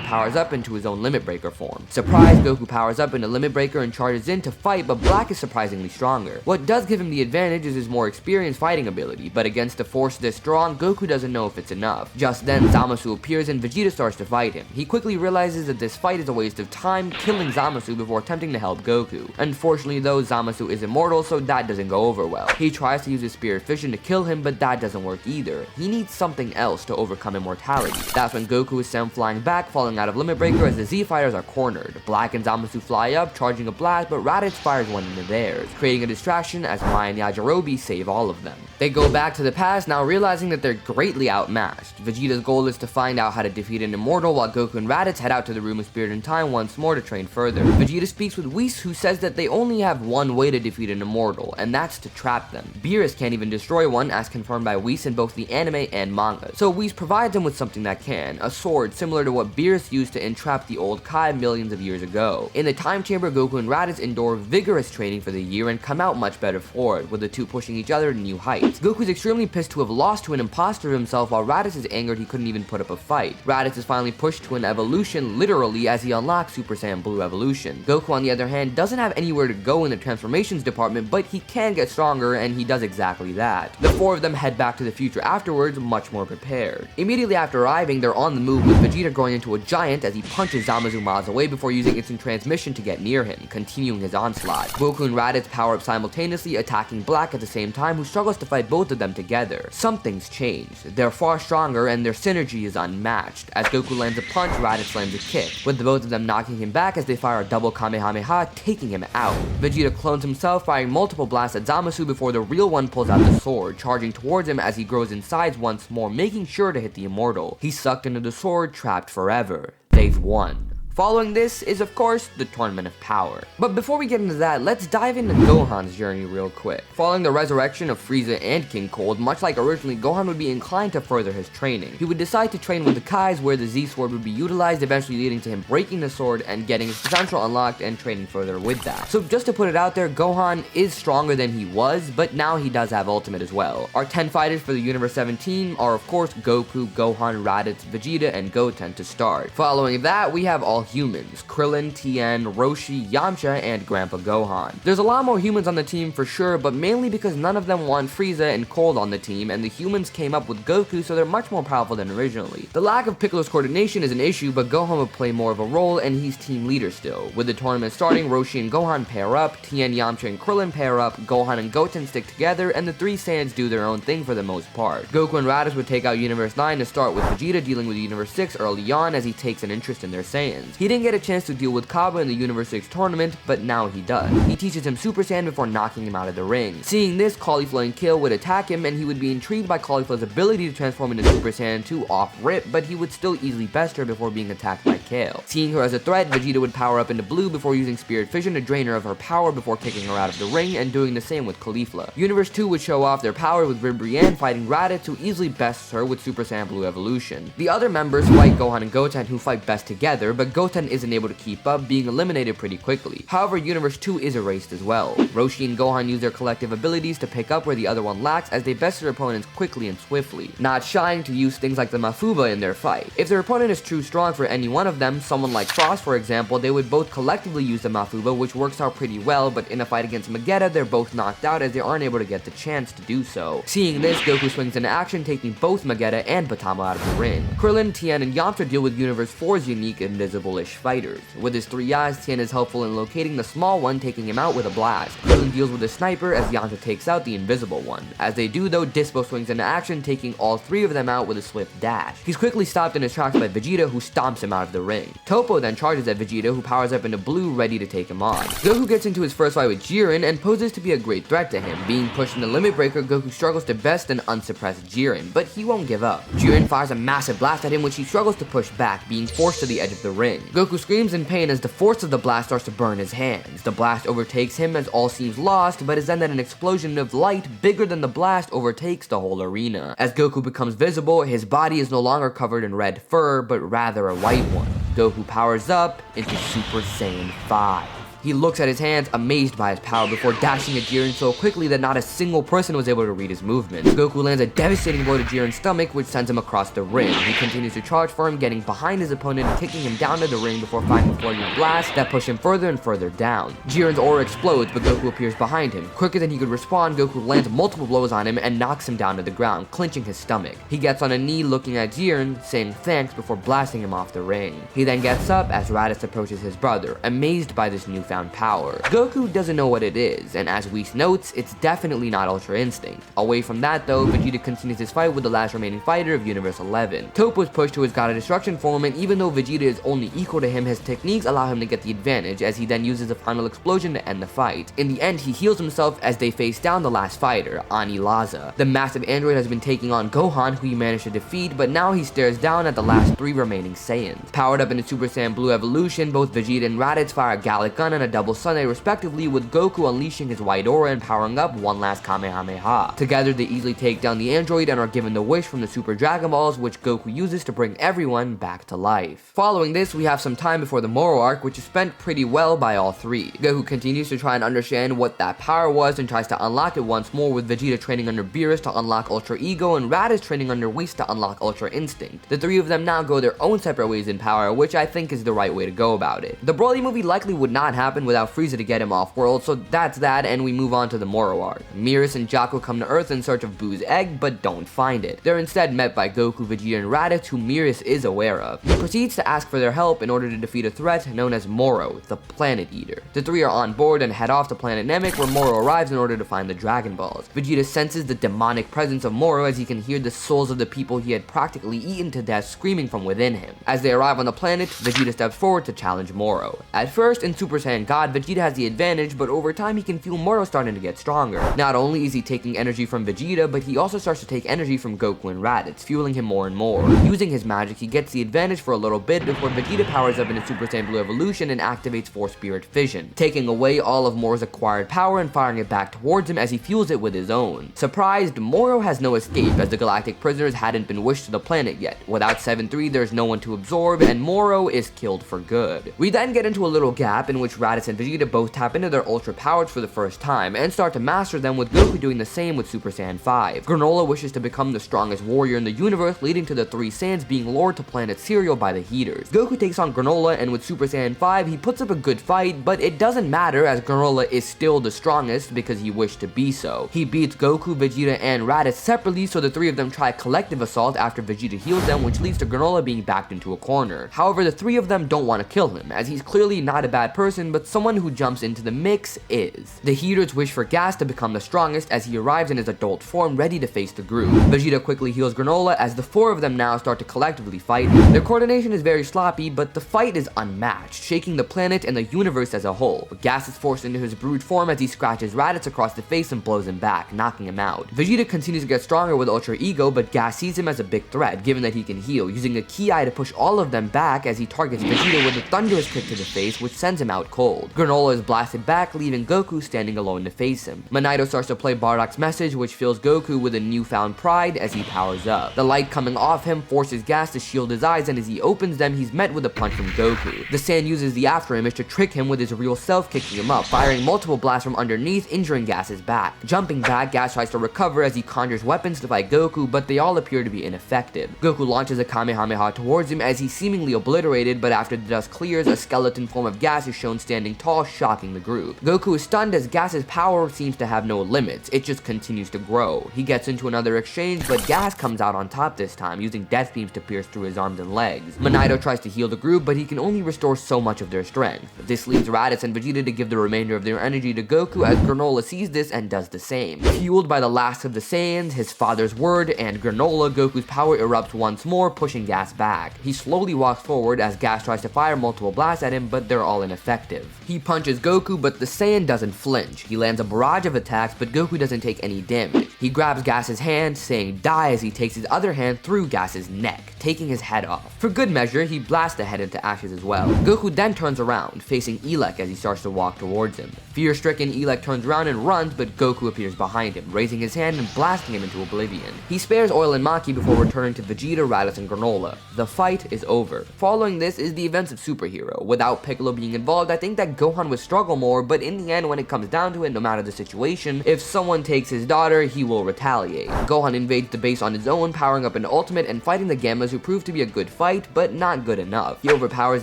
powers up into his own Limit Breaker form. Surprised, Goku powers up into Limit Breaker and charges in to fight, but Black is surprisingly stronger. What does give him the advantage is his more experienced fighting ability, but against a force this strong, Goku doesn't know if it's enough. Just then, Zamasu appears and Vegeta starts to fight him. He quickly realizes that this fight is a waste of time, killing Zamasu before attempting to help Goku. Unfortunately though, Zamasu is immortal, so that doesn't go over well. He tries to use his Spirit Fission to kill him, but that doesn't work either. He needs something else to overcome immortality. That's when Goku is sent flying back, falling out of Limit Breaker as the Z fighters are cornered. Black and Zamasu fly up, charging a blast, but Raditz fires one into theirs, creating a distraction as Mai and Yajirobe save all of them. They go back to the past, now realizing that they're greatly outmatched. Vegeta's goal is to find out how to defeat an immortal, while Goku and Raditz head out to the Room of Spirit and Time once more to train further. Vegeta speaks with Whis, who says that they only have one way to defeat an immortal, and that's to trap them. Beerus can't even destroy one, as confirmed by Whis in both the anime and manga. So Whis provides him with something that can, a sword similar to what Beerus used to entrap the old Kai millions of years ago. In the time chamber, Goku and Raditz endure vigorous training for the year and come out much better for it, with the two pushing each other to new heights. Goku's extremely pissed to have lost to an imposter of himself, while Raditz is angered he couldn't even put up a fight. Raditz is finally pushed to an evolution, literally, as he unlocks Super Saiyan Blue Evolution. Goku, on the other hand, doesn't have anywhere to go in the transformations department, but he can get stronger, and he does exactly that. The four of them head back to the future afterwards, much more prepared. Immediately after arriving, they're on the move, with Vegeta growing into a giant as he punches Zamasu miles away before using instant transmission to get near him, continuing his onslaught. Goku and Raditz power up simultaneously, attacking Black at the same time, who struggles to fight both of them together. Something's changed. They're far stronger, and their synergy is unmatched. As Goku lands a punch, Raditz lands a kick, with the both of them knocking him back as they fire a double Kamehameha, taking him out. Vegeta clones himself, firing multiple blasts at Zamasu before the real one pulls out the sword, charging towards him as he grows in size once more, making sure to hit the immortal. He's sucked into the sword, trapped forever. They've won. Following this is, of course, the Tournament of Power. But before we get into that, let's dive into Gohan's journey real quick. Following the resurrection of Frieza and King Cold, much like originally, Gohan would be inclined to further his training. He would decide to train with the Kais, where the Z-Sword would be utilized, eventually leading to him breaking the sword and getting his potential unlocked and training further with that. So just to put it out there, Gohan is stronger than he was, but now he does have Ultimate as well. Our 10 fighters for the Universe 7 team are, of course, Goku, Gohan, Raditz, Vegeta, and Goten to start. Following that, we have all humans: Krillin, Tien, Roshi, Yamcha, and Grandpa Gohan. There's a lot more humans on the team for sure, but mainly because none of them want Frieza and Cold on the team, and the humans came up with Goku, so they're much more powerful than originally. The lack of Piccolo's coordination is an issue, but Gohan would play more of a role, and he's team leader still. With the tournament starting, Roshi and Gohan pair up, Tien, Yamcha, and Krillin pair up, Gohan and Goten stick together, and the three Saiyans do their own thing for the most part. Goku and Raditz would take out Universe 9 to start, with Vegeta dealing with Universe 6 early on as he takes an interest in their Saiyans. He didn't get a chance to deal with Kaba in the Universe 6 tournament, but now he does. He teaches him Super Saiyan before knocking him out of the ring. Seeing this, Caulifla and Kale would attack him, and he would be intrigued by Caulifla's ability to transform into Super Saiyan 2 off rip, but he would still easily best her before being attacked by Kale. Seeing her as a threat, Vegeta would power up into blue before using Spirit Fission to drain her of her power before kicking her out of the ring, and doing the same with Caulifla. Universe 2 would show off their power with Ribrianne fighting Raditz, who easily bests her with Super Saiyan Blue Evolution. The other members fight Gohan and Goten, who fight best together, but Goten isn't able to keep up, being eliminated pretty quickly. However, Universe 2 is erased as well. Roshi and Gohan use their collective abilities to pick up where the other one lacks, as they best their opponents quickly and swiftly, not shying to use things like the Mafuba in their fight. If their opponent is too strong for any one of them, someone like Frost for example, they would both collectively use the Mafuba, which works out pretty well, but in a fight against Vegeta, they're both knocked out as they aren't able to get the chance to do so. Seeing this, Goku swings into action, taking both Vegeta and Batama out of the ring. Krillin, Tien, and Yamcha deal with Universe 4's unique invisible-ish fighters. With his three eyes, Tien is helpful in locating the small one, taking him out with a blast. Krillin deals with a sniper as Yamcha takes out the invisible one. As they do though, Dispo swings into action, taking all three of them out with a swift dash. He's quickly stopped in his tracks by Vegeta, who stomps him out of the ring. Toppo then charges at Vegeta, who powers up into blue, ready to take him on. Goku gets into his first fight with Jiren and poses to be a great threat to him. Being pushed in the limit breaker, Goku struggles to best an unsuppressed Jiren, but he won't give up. Jiren fires a massive blast at him, which he struggles to push back, being forced to the edge of the ring. Goku screams in pain as the force of the blast starts to burn his hands. The blast overtakes him as all seems lost, but is then that an explosion of light bigger than the blast overtakes the whole arena. As Goku becomes visible, his body is no longer covered in red fur, but rather a white one. Goku powers up into Super Saiyan 5. He looks at his hands, amazed by his power, before dashing at Jiren so quickly that not a single person was able to read his movements. Goku lands a devastating blow to Jiren's stomach, which sends him across the ring. He continues to charge for him, getting behind his opponent and kicking him down to the ring before firing a floating blast that push him further and further down. Jiren's aura explodes, but Goku appears behind him. Quicker than he could respond, Goku lands multiple blows on him and knocks him down to the ground, clinching his stomach. He gets on a knee looking at Jiren, saying thanks before blasting him off the ring. He then gets up as Raditz approaches his brother, amazed by this newfound power. Goku doesn't know what it is, and as Whis notes, it's definitely not Ultra Instinct. Away from that though, Vegeta continues his fight with the last remaining fighter of Universe 11. Toppo was pushed to his God of Destruction form, and even though Vegeta is only equal to him, his techniques allow him to get the advantage, as he then uses a final explosion to end the fight. In the end, he heals himself as they face down the last fighter, Ani Laza. The massive android has been taking on Gohan, who he managed to defeat, but now he stares down at the last three remaining Saiyans. Powered up into Super Saiyan Blue Evolution, both Vegeta and Raditz fire a Gallic Gun and a Double Sunday respectively, with Goku unleashing his white aura and powering up one last Kamehameha. Together they easily take down the android and are given the wish from the Super Dragon Balls, which Goku uses to bring everyone back to life. Following this, we have some time before the Moro arc, which is spent pretty well by all three. Goku continues to try and understand what that power was and tries to unlock it once more, with Vegeta training under Beerus to unlock Ultra Ego and Raditz training under Whis to unlock Ultra Instinct. The three of them now go their own separate ways in power, which I think is the right way to go about it. The Broly movie likely would not happen without Frieza to get him off-world, so that's that, and we move on to the Moro arc. Beerus and Jaco come to Earth in search of Boo's egg, but don't find it. They're instead met by Goku, Vegeta, and Raditz, who Beerus is aware of. He proceeds to ask for their help in order to defeat a threat known as Moro, the Planet Eater. The three are on board and head off to planet Namek, where Moro arrives in order to find the Dragon Balls. Vegeta senses the demonic presence of Moro as he can hear the souls of the people he had practically eaten to death screaming from within him. As they arrive on the planet, Vegeta steps forward to challenge Moro. At first, in Super Saiyan God, Vegeta has the advantage, but over time he can feel Moro starting to get stronger. Not only is he taking energy from Vegeta, but he also starts to take energy from Goku and Raditz, fueling him more and more. Using his magic, he gets the advantage for a little bit before Vegeta powers up into Super Saiyan Blue Evolution and activates Force Spirit Fission, taking away all of Moro's acquired power and firing it back towards him as he fuels it with his own. Surprised, Moro has no escape as the galactic prisoners hadn't been wished to the planet yet. Without 7-3, there's no one to absorb, and Moro is killed for good. We then get into a little gap in which Raditz and Vegeta both tap into their ultra powers for the first time and start to master them, with Goku doing the same with Super Saiyan 5. Granola wishes to become the strongest warrior in the universe, leading to the three Saiyans being lured to planet Cereal by the Heaters. Goku takes on Granola, and with Super Saiyan 5 he puts up a good fight, but it doesn't matter as Granola is still the strongest because he wished to be so. He beats Goku, Vegeta, and Raditz separately, so the three of them try a collective assault after Vegeta heals them, which leads to Granola being backed into a corner. However, the three of them don't want to kill him, as he's clearly not a bad person, but someone who jumps into the mix is. The Heaters wish for Gas to become the strongest as he arrives in his adult form ready to face the group. Vegeta quickly heals Granola as the four of them now start to collectively fight. Their coordination is very sloppy, but the fight is unmatched, shaking the planet and the universe as a whole. Gas is forced into his brute form as he scratches Raditz across the face and blows him back, knocking him out. Vegeta continues to get stronger with Ultra Ego, but Gas sees him as a big threat, given that he can heal, using a Ki Eye to push all of them back as he targets Vegeta with a thunderous kick to the face, which sends him out cold. Granola is blasted back, leaving Goku standing alone to face him. Manito starts to play Bardock's message, which fills Goku with a newfound pride as he powers up. The light coming off him forces Gas to shield his eyes, and as he opens them, he's met with a punch from Goku. The Saiyan uses the after image to trick him with his real self, kicking him up, firing multiple blasts from underneath, injuring Gas's back. Jumping back, Gas tries to recover as he conjures weapons to fight Goku, but they all appear to be ineffective. Goku launches a Kamehameha towards him as he's seemingly obliterated, but after the dust clears, a skeleton form of Gas is shown standing tall, shocking the group. Goku is stunned as Gas's power seems to have no limits, it just continues to grow. He gets into another exchange, but Gas comes out on top this time, using death beams to pierce through his arms and legs. Manito tries to heal the group, but he can only restore so much of their strength. This leaves Raditz and Vegeta to give the remainder of their energy to Goku as Granola sees this and does the same. Fueled by the last of the Saiyans, his father's word, and Granola, Goku's power erupts once more, pushing Gas back. He slowly walks forward as Gas tries to fire multiple blasts at him, but they're all ineffective. He punches Goku, but the Saiyan doesn't flinch. He lands a barrage of attacks, but Goku doesn't take any damage. He grabs Gas's hand, saying die, as he takes his other hand through Gas's neck, taking his head off. For good measure, he blasts the head into ashes as well. Goku then turns around, facing Elec as he starts to walk towards him. Fear-stricken, Elec turns around and runs, but Goku appears behind him, raising his hand and blasting him into oblivion. He spares Oil and Maki before returning to Vegeta, Raditz, and Granola. The fight is over. Following this is the events of Superhero. Without Piccolo being involved, I think that Gohan would struggle more, but in the end, when it comes down to it, no matter the situation, if someone takes his daughter, he will retaliate. Gohan invades the base on his own, powering up an ultimate and fighting the Gammas, who prove to be a good fight, but not good enough. He overpowers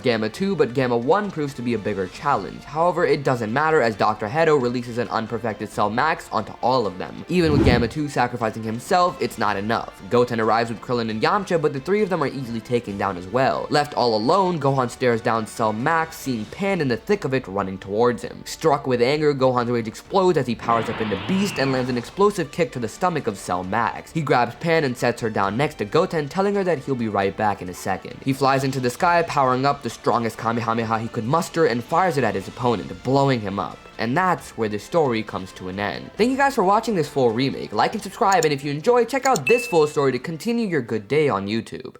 Gamma 2, but Gamma 1 proves to be a bigger challenge. However, it doesn't matter as Dr. Hedo releases an unperfected Cell Max onto all of them. Even with Gamma 2 sacrificing himself, it's not enough. Goten arrives with Krillin and Yamcha, but the three of them are easily taken down as well. Left all alone, Gohan stares down Cell Max, seeing Pan in the thick of it running towards him. Struck with anger, Gohan's rage explodes as he powers up into Beast and lands an explosive kick to the stomach of Cell Max. He grabs Pan and sets her down next to Goten, telling her that he'll be right back in a second. He flies into the sky, powering up the strongest Kamehameha he could muster and fires it at his opponent, blowing him up. And that's where the story comes to an end. Thank you guys for watching this full remake. Like and subscribe, and if you enjoyed, check out this full story to continue your good day on YouTube.